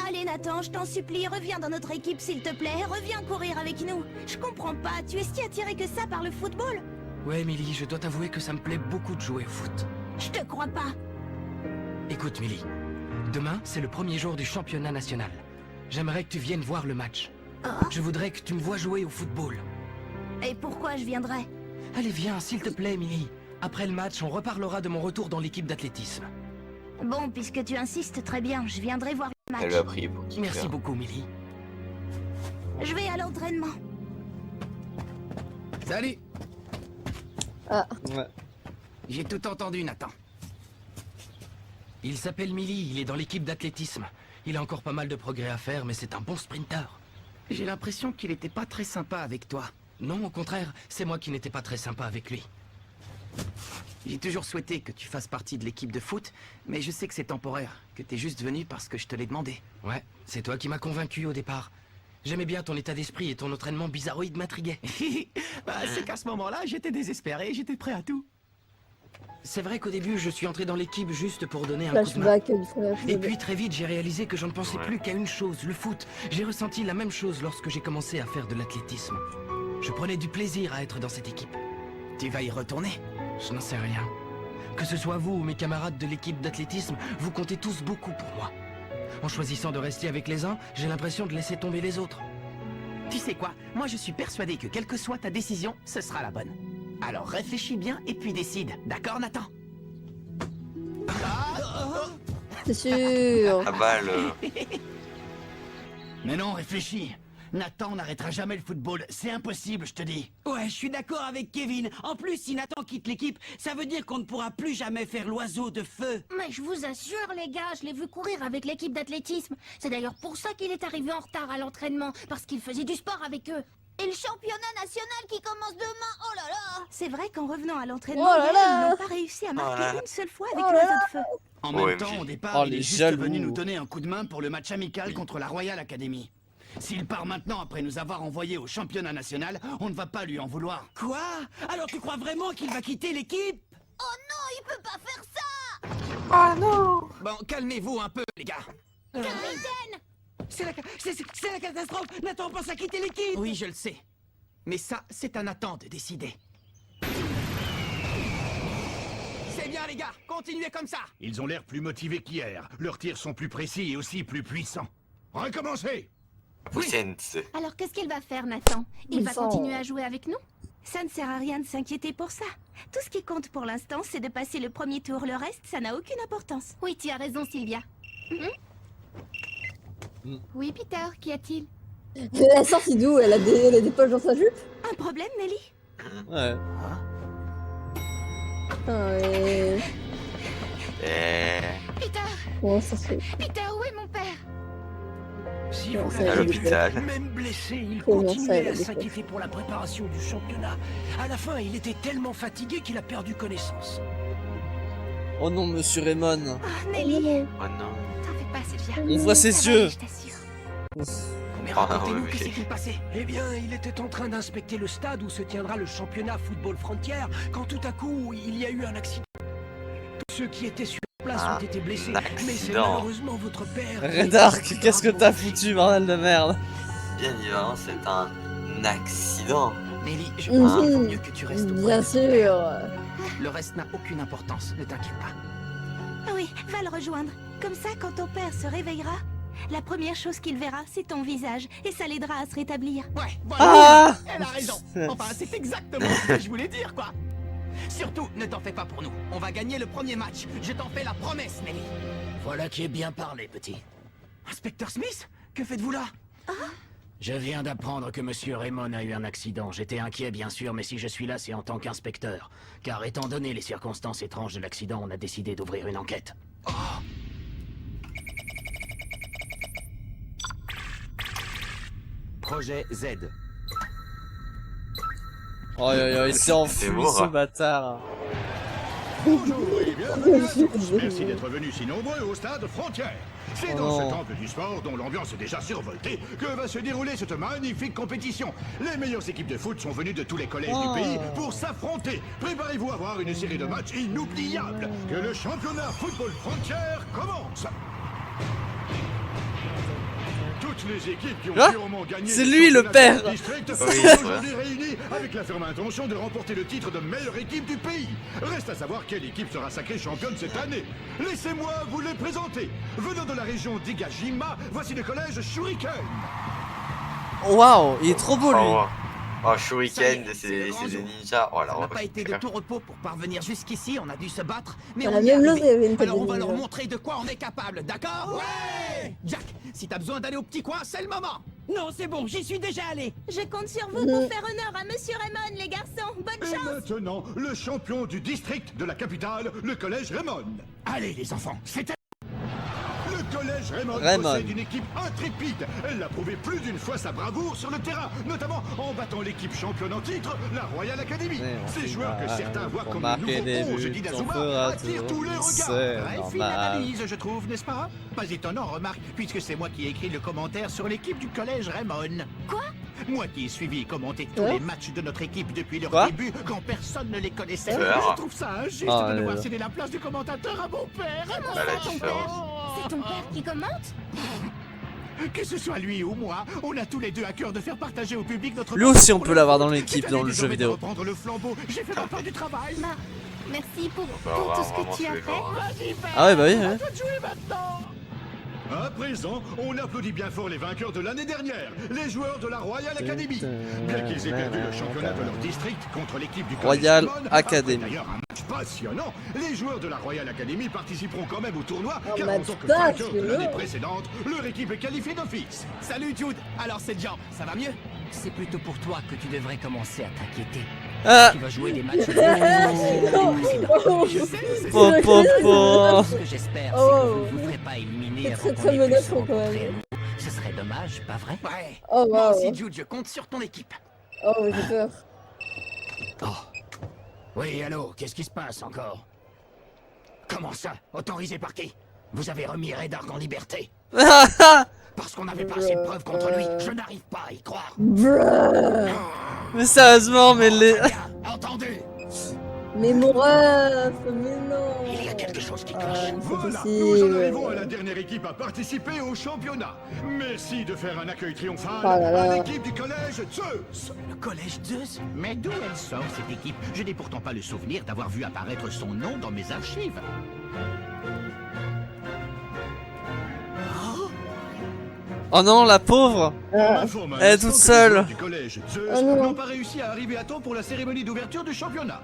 Speaker 13: Allez Nathan, je t'en supplie, reviens dans notre équipe s'il te plaît, reviens courir avec nous. Je comprends pas, tu es si attiré que ça par le football?
Speaker 5: Ouais, Emily, je dois t'avouer que ça me plaît beaucoup de jouer au foot.
Speaker 13: Je te crois pas.
Speaker 5: Écoute, Millie, demain, c'est le premier jour du championnat national. J'aimerais que tu viennes voir le match. Je voudrais que tu me vois jouer au football.
Speaker 13: Et pourquoi je viendrais?
Speaker 5: Allez, viens, s'il te plaît, Millie. Après le match, on reparlera de mon retour dans l'équipe d'athlétisme.
Speaker 13: Bon, puisque tu insistes, très bien, je viendrai voir le match.
Speaker 3: Elle va prier pour qu'il
Speaker 5: Merci
Speaker 3: fasse.
Speaker 5: beaucoup, Millie.
Speaker 13: Je vais à l'entraînement.
Speaker 10: Salut.
Speaker 2: Ah.
Speaker 1: Ouais.
Speaker 10: J'ai tout entendu, Nathan.
Speaker 5: Il s'appelle Millie, il est dans l'équipe d'athlétisme. Il a encore pas mal de progrès à faire, mais c'est un bon sprinter.
Speaker 10: J'ai l'impression qu'il était pas très sympa avec toi.
Speaker 5: Non, au contraire, c'est moi qui n'étais pas très sympa avec lui.
Speaker 10: J'ai toujours souhaité que tu fasses partie de l'équipe de foot, mais je sais que c'est temporaire, que t'es juste venu parce que je te l'ai demandé.
Speaker 5: Ouais, c'est toi qui m'as convaincu au départ. J'aimais bien ton état d'esprit et ton entraînement bizarroïde m'intriguait.
Speaker 10: C'est qu'à ce moment-là, j'étais désespéré, j'étais prêt à tout.
Speaker 5: C'est vrai qu'au début, je suis entré dans l'équipe juste pour donner un coup de main.
Speaker 2: Flashback du premier épisode.
Speaker 5: Et puis très vite, j'ai réalisé que je ne pensais plus qu'à une chose, le foot. J'ai ressenti la même chose lorsque j'ai commencé à faire de l'athlétisme. Je prenais du plaisir à être dans cette équipe.
Speaker 10: Tu vas y retourner?
Speaker 5: Je n'en sais rien. Que ce soit vous ou mes camarades de l'équipe d'athlétisme, vous comptez tous beaucoup pour moi. En choisissant de rester avec les uns, j'ai l'impression de laisser tomber les autres.
Speaker 10: Tu sais quoi? Moi, je suis persuadé que quelle que soit ta décision, ce sera la bonne. Alors réfléchis bien et puis décide. D'accord, Nathan?
Speaker 2: C'est sûr.
Speaker 3: Ah bah, le.
Speaker 10: Mais non, réfléchis. Nathan n'arrêtera jamais le football. C'est impossible, je te dis.
Speaker 14: Ouais, je suis d'accord avec Kevin. En plus, si Nathan quitte l'équipe, ça veut dire qu'on ne pourra plus jamais faire l'oiseau de feu.
Speaker 13: Mais je vous assure, les gars, je l'ai vu courir avec l'équipe d'athlétisme. C'est d'ailleurs pour ça qu'il est arrivé en retard à l'entraînement, parce qu'il faisait du sport avec eux. Et le championnat national qui commence demain, oh là là! C'est vrai qu'en revenant à l'entraînement,
Speaker 2: Oh là
Speaker 13: hier,
Speaker 2: là!
Speaker 13: ils n'ont pas réussi à marquer
Speaker 3: Oh là là.
Speaker 13: une seule fois avec
Speaker 2: Oh là
Speaker 13: l'oiseau
Speaker 2: là!
Speaker 13: de feu.
Speaker 10: En
Speaker 3: OMG.
Speaker 10: même temps, au départ,
Speaker 1: Oh,
Speaker 10: il
Speaker 1: les
Speaker 10: est juste
Speaker 1: jaloux.
Speaker 10: venu nous donner un coup de main pour le match amical contre la Royal Academy. S'il part maintenant après nous avoir envoyés au championnat national, on ne va pas lui en vouloir.
Speaker 14: Quoi? Alors tu crois vraiment qu'il va quitter l'équipe?
Speaker 13: Oh non, il peut pas faire ça!
Speaker 10: Bon, calmez-vous un peu, les gars.
Speaker 13: Capitaine!
Speaker 14: C'est la catastrophe. Nathan pense à quitter l'équipe.
Speaker 10: Oui, je le sais. Mais ça, c'est à Nathan de décider. C'est bien, les gars. Continuez comme ça.
Speaker 11: Ils ont l'air plus motivés qu'hier. Leurs tirs sont plus précis et aussi plus puissants. Recommencez!
Speaker 3: Poussente.
Speaker 13: Alors qu'est-ce qu'il va faire, Nathan? Il va
Speaker 2: Ils sont-
Speaker 13: continuer à jouer avec nous? Ça ne sert à rien de s'inquiéter pour ça. Tout ce qui compte pour l'instant, c'est de passer le premier tour. Le reste, ça n'a aucune importance. Oui, tu as raison, Sylvia. Oui, Peter, qu'y a-t-il?
Speaker 2: Elle est sortie d'où? Elle a des poches dans sa jupe?
Speaker 13: Un problème, Nelly?
Speaker 1: Ouais.
Speaker 2: Putain, mais...
Speaker 8: Peter,
Speaker 2: Comment ça se fait?
Speaker 8: Peter, où est mon père?
Speaker 5: Si
Speaker 2: Non,
Speaker 5: vous
Speaker 2: ça,
Speaker 5: l'avez
Speaker 3: à
Speaker 2: elle est
Speaker 5: vu,
Speaker 3: l'hôpital.
Speaker 5: même blessé, il
Speaker 2: Comment ça,
Speaker 5: continuait
Speaker 2: elle
Speaker 5: à
Speaker 2: est
Speaker 5: s'inquiéter pour la préparation du championnat. À la fin, il était tellement fatigué qu'il a perdu connaissance.
Speaker 1: Oh non, monsieur Raymond.
Speaker 13: Oh, Nelly!
Speaker 3: Oh non.
Speaker 8: T'en fais pas, Sylvia.
Speaker 1: On voit ses
Speaker 8: Ça va aller,
Speaker 1: yeux.
Speaker 8: je t'assure.
Speaker 5: Mais Racontez-nous, qu'est-ce qui s'est passé? Eh bien, il était en train d'inspecter le stade où se tiendra le championnat Football Frontier quand tout à coup, il y a eu un accident. Tous ceux qui étaient sur place ont été blessés, mais c'est malheureusement votre père...
Speaker 1: Red Ark, qu'est-ce que t'as foutu, bordel de merde?
Speaker 3: Bien évidemment, c'est un accident.
Speaker 14: Nelly, je pense qu'il vaut mieux que tu restes auprès
Speaker 2: Bien
Speaker 14: de ton père.
Speaker 2: sûr.
Speaker 14: Le reste n'a aucune importance, ne t'inquiète pas.
Speaker 13: Ah oui, va le rejoindre. Comme ça, quand ton père se réveillera, la première chose qu'il verra, c'est ton visage. Et ça l'aidera à se rétablir.
Speaker 10: Ouais, voilà.
Speaker 1: Ah
Speaker 10: Elle a raison. Enfin, c'est exactement ce que je voulais dire, quoi.
Speaker 14: Surtout, ne t'en fais pas pour nous. On va gagner le premier match. Je t'en fais la promesse, Nelly.
Speaker 4: Voilà qui est bien parlé, petit.
Speaker 5: Inspecteur Smith, que faites-vous là?
Speaker 4: Je viens d'apprendre que Monsieur Raymond a eu un accident. J'étais inquiet, bien sûr, mais si je suis là, c'est en tant qu'inspecteur. Car étant donné les circonstances étranges de l'accident, on a décidé d'ouvrir une enquête.
Speaker 12: Projet Z.
Speaker 1: Oh, il s'est enfui,
Speaker 3: lourd,
Speaker 1: ce
Speaker 3: hein.
Speaker 1: bâtard.
Speaker 6: Bonjour et bienvenue à tous. Merci d'être venus si nombreux au stade Frontière. C'est dans ce temple du sport, dont l'ambiance est déjà survoltée, que va se dérouler cette magnifique compétition. Les meilleures équipes de foot sont venues de tous les collèges du pays pour s'affronter. Préparez-vous à voir une série de matchs inoubliables. Que le championnat Football Frontière commence. Toutes les équipes qui ont sûrement gagné
Speaker 1: c'est lui le père.
Speaker 6: district sont aujourd'hui réunies avec la ferme intention de remporter le titre de meilleure équipe du pays. Reste à savoir quelle équipe sera sacrée championne cette année. Laissez-moi vous les présenter. Venant de la région d'Igajima, voici le collège Shuriken.
Speaker 1: Waouh, il est trop beau lui.
Speaker 3: Oh, Shuriken, c'est des ninjas. Oh là,
Speaker 14: Ça n'a pas été de tout repos pour parvenir jusqu'ici, on a dû se battre, mais
Speaker 2: À
Speaker 14: on
Speaker 2: la
Speaker 14: y est
Speaker 2: même chose, il y avait
Speaker 14: arrivé.
Speaker 2: une table
Speaker 14: Alors on
Speaker 2: de
Speaker 14: va leur
Speaker 2: ninja.
Speaker 14: montrer de quoi on est capable, d'accord? Ouais! Jack, si t'as besoin d'aller au petit coin, c'est le moment!
Speaker 5: Non, c'est bon, j'y suis déjà allé.
Speaker 13: Je compte sur vous pour faire honneur à Monsieur Raymond, les garçons. Bonne
Speaker 6: Et
Speaker 13: chance!
Speaker 6: maintenant, le champion du district de la capitale, le collège Raymond.
Speaker 10: Allez, les enfants, c'est
Speaker 6: Le collège Raymond possède une équipe intrépide. Elle a prouvé plus d'une fois sa bravoure sur le terrain, notamment en battant l'équipe championne en titre, la Royal Academy. Ces joueurs que certains voient comme le nouveau 11 d'Inazuma attirent tous les regards.
Speaker 10: Très fine analyse, je trouve, n'est-ce pas? Pas étonnant, remarque, puisque c'est moi qui ai écrit le commentaire sur l'équipe du collège Raymond.
Speaker 13: Quoi?
Speaker 10: Moi qui ai suivi et commenté tous les matchs de notre équipe depuis leur
Speaker 1: Quoi
Speaker 10: début, quand personne ne les connaissait.
Speaker 3: Quoi
Speaker 10: Je trouve ça injuste
Speaker 1: Ah,
Speaker 10: de devoir
Speaker 1: ouais.
Speaker 10: céder la place du commentateur à mon père.
Speaker 3: Bah, la différence.
Speaker 13: C'est ton père qui commente?
Speaker 10: Que ce soit lui ou moi, on a tous les deux à cœur de faire partager au public notre...
Speaker 1: Lui aussi, on peut l'avoir dans l'équipe,
Speaker 10: Cette
Speaker 1: dans
Speaker 10: année,
Speaker 1: le jeu
Speaker 10: désormais, de
Speaker 1: vidéo.
Speaker 10: reprendre le flambeau. J'ai fait ma part du travail.
Speaker 13: Merci pour
Speaker 3: on va
Speaker 13: tout ce
Speaker 3: vraiment
Speaker 13: que tu
Speaker 3: se
Speaker 13: as
Speaker 3: les
Speaker 13: fait.
Speaker 3: voir, hein.
Speaker 10: Vas-y, père.
Speaker 1: Ah ouais, bah oui.
Speaker 10: À
Speaker 1: Hein.
Speaker 10: toi de jouer maintenant.
Speaker 6: À présent, on applaudit bien fort les vainqueurs de l'année dernière, les joueurs de la Royal Academy. Bien qu'ils aient perdu le championnat de leur district contre l'équipe du collège
Speaker 1: Royal
Speaker 6: Raymond,
Speaker 1: Academy.
Speaker 6: après d'ailleurs un match passionnant, les joueurs de la Royal Academy participeront quand même au tournoi,
Speaker 2: Un
Speaker 6: car en
Speaker 2: match
Speaker 6: tant que vainqueurs de
Speaker 2: passionnant.
Speaker 6: l'année précédente, leur équipe est qualifiée d'office.
Speaker 14: Salut Jude, alors c'est Jean, ça va mieux? C'est plutôt pour toi que tu devrais commencer à t'inquiéter.
Speaker 1: Ah.
Speaker 14: Tu vas jouer des matchs
Speaker 2: Oh.
Speaker 14: Je sais, c'est
Speaker 1: Po, po, po.
Speaker 14: Ce que j'espère,
Speaker 2: Oh.
Speaker 14: c'est que vous ne vous ferez pas éliminer
Speaker 2: C'est
Speaker 14: avant
Speaker 2: très,
Speaker 14: qu'on
Speaker 2: très
Speaker 14: ait pu
Speaker 2: menaçant,
Speaker 14: se
Speaker 2: quand même.
Speaker 14: rencontrer à nouveau. Ce serait dommage, pas vrai? Ouais.
Speaker 2: Oh
Speaker 14: Moi
Speaker 2: waouh.
Speaker 14: aussi, Jude, je compte sur ton équipe.
Speaker 2: Oh, j'ai peur.
Speaker 4: Oui, allô, qu'est-ce qui se passe encore? Comment ça? Autorisé par qui? Vous avez remis Red Ark en liberté? Parce qu'on n'avait pas assez de preuves contre lui. Je n'arrive pas à y croire.
Speaker 2: Bruh.
Speaker 1: Mais sérieusement, mais les...
Speaker 4: Entendu?
Speaker 2: Mais mon ref, mais non.
Speaker 4: Il y a quelque chose qui cloche.
Speaker 2: C'est
Speaker 6: Voilà,
Speaker 2: possible.
Speaker 6: nous en arrivons à la dernière équipe à participer au championnat. Merci de faire un accueil triomphal
Speaker 2: Oh là là.
Speaker 6: à l'équipe du collège Zeus.
Speaker 10: Le collège Zeus? Mais d'où elle sort, cette équipe? Je n'ai pourtant pas le souvenir d'avoir vu apparaître son nom dans mes archives.
Speaker 1: Oh non, la pauvre.
Speaker 6: M'informe
Speaker 1: Elle est
Speaker 6: à
Speaker 1: toute
Speaker 6: l'instant que les
Speaker 1: seule.
Speaker 6: joueurs du collège Zeus
Speaker 2: Oh non.
Speaker 6: n'ont pas réussi à arriver à temps pour la cérémonie d'ouverture du championnat.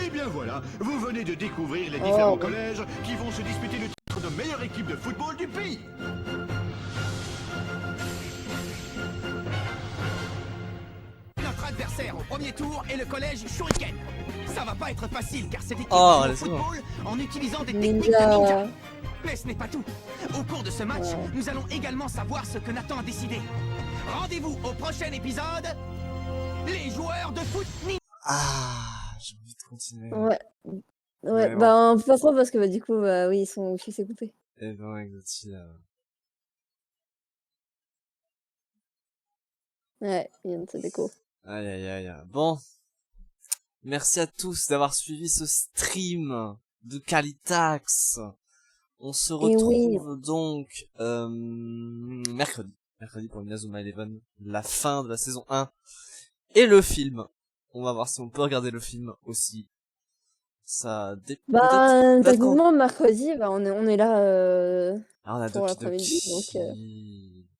Speaker 6: Eh bien voilà, vous venez de découvrir les différents collèges qui vont se disputer le titre de meilleure équipe de football du pays.
Speaker 14: Notre adversaire au premier tour est le collège Shuriken. Ça va pas être facile car cette équipe
Speaker 1: Oh,
Speaker 14: joue au
Speaker 1: laisse-moi.
Speaker 14: football en utilisant des techniques de
Speaker 2: Ninja.
Speaker 14: ninja. Mais ce n'est pas tout. Au cours de ce match, nous allons également savoir ce que Nathan a décidé. Rendez-vous au prochain épisode. Les joueurs de foot ninja.
Speaker 1: Ah, j'ai envie de continuer.
Speaker 2: Ouais.
Speaker 1: Mais
Speaker 2: Ouais,
Speaker 1: bon.
Speaker 2: bah pas trop parce que bah du coup bah oui ils sont c'est coupé.
Speaker 1: Eh ben, Exotis,
Speaker 2: Ouais, il y a une petite déco.
Speaker 1: Aïe aïe aïe. Bon. Merci à tous d'avoir suivi ce stream de Calitax. On se retrouve donc mercredi. Mercredi pour Inazuma Eleven, la fin de la saison 1. Et le film. On va voir si on peut regarder le film aussi. Ça
Speaker 2: Bah, techniquement, mercredi, bah, on est là
Speaker 1: on a
Speaker 2: pour l'après-midi. Donc,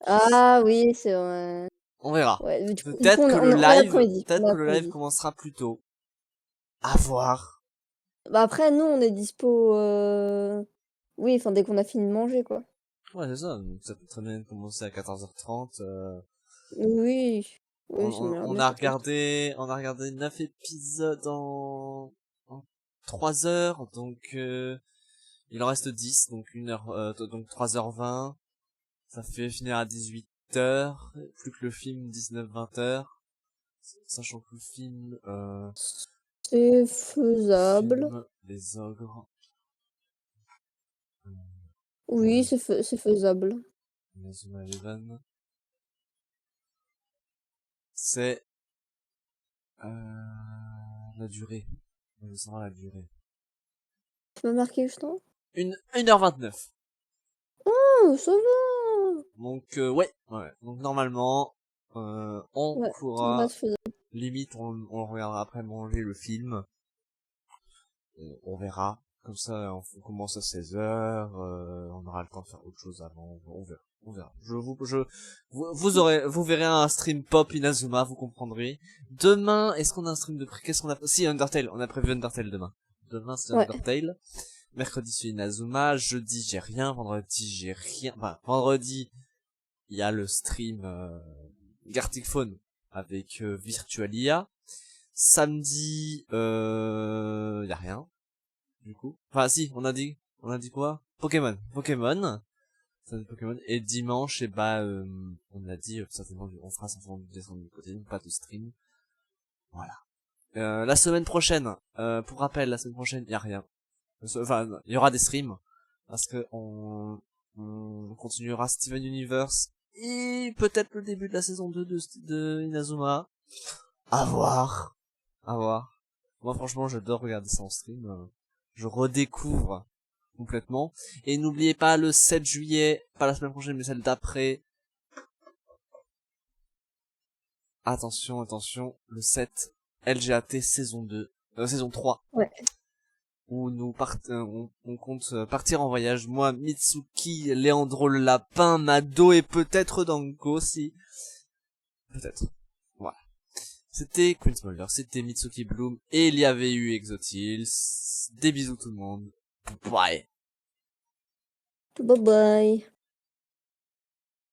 Speaker 1: Ah
Speaker 2: oui, c'est vrai.
Speaker 1: On verra.
Speaker 2: Ouais,
Speaker 1: Peut-être que le live commencera plus tôt. À voir.
Speaker 2: Bah après, nous, on est dispo... Oui, enfin, dès qu'on a fini de manger, quoi.
Speaker 1: Ouais, c'est ça. Donc, ça peut très bien commencer à 14h30.
Speaker 2: Oui.
Speaker 1: On a regardé 9 épisodes en 3 heures. Donc, il en reste 10. Donc, 3h20. Ça fait finir à 18h. Plus que le film, 19-20h. Sachant que le film,
Speaker 2: c'est faisable.
Speaker 1: Les ogres.
Speaker 2: Oui, c'est faisable.
Speaker 1: Inazuma Eleven. C'est la durée. On saura la durée.
Speaker 2: Tu m'as marqué justement
Speaker 1: 1h29.
Speaker 2: Oh, ça va.
Speaker 1: Donc ouais. Donc normalement on pourra limite on regardera après manger le film. On verra. Comme ça, on commence à 16h, on aura le temps de faire autre chose avant, on verra. Vous verrez un stream pop Inazuma, vous comprendrez. Demain, est-ce qu'on a un stream de près? Qu'est-ce qu'on a? Si, Undertale, on a prévu Undertale demain. Demain, c'est Undertale. Mercredi, c'est Inazuma. Jeudi, j'ai rien. Vendredi, j'ai rien. Enfin, vendredi, il y a le stream, Gartic Phone avec, Virtualia. Samedi, y a rien. Du coup, enfin si, on a dit quoi? Pokémon. Ça dit Pokémon. Et dimanche, on a dit certainement, on fera certainement du dessin de côté, pas de stream. Voilà. La semaine prochaine, pour rappel, la semaine prochaine, y a rien. Enfin, il y aura des streams parce que on continuera Steven Universe et peut-être le début de la saison 2 de Inazuma. À voir. Moi, franchement, j'adore regarder ça en stream. Je redécouvre complètement. Et n'oubliez pas, le 7 juillet, pas la semaine prochaine, mais celle d'après. Attention, le 7, LGAT saison 2, saison 3.
Speaker 2: Ouais.
Speaker 1: Où on compte partir en voyage. Moi, Mitsuki, Léandro le lapin, Mado et peut-être Dango aussi. Peut-être. Voilà. C'était Queen Smolder, c'était Mitsuki Bloom, et il y avait eu Exotils. Des bisous tout le monde. Bye.
Speaker 2: Bye bye.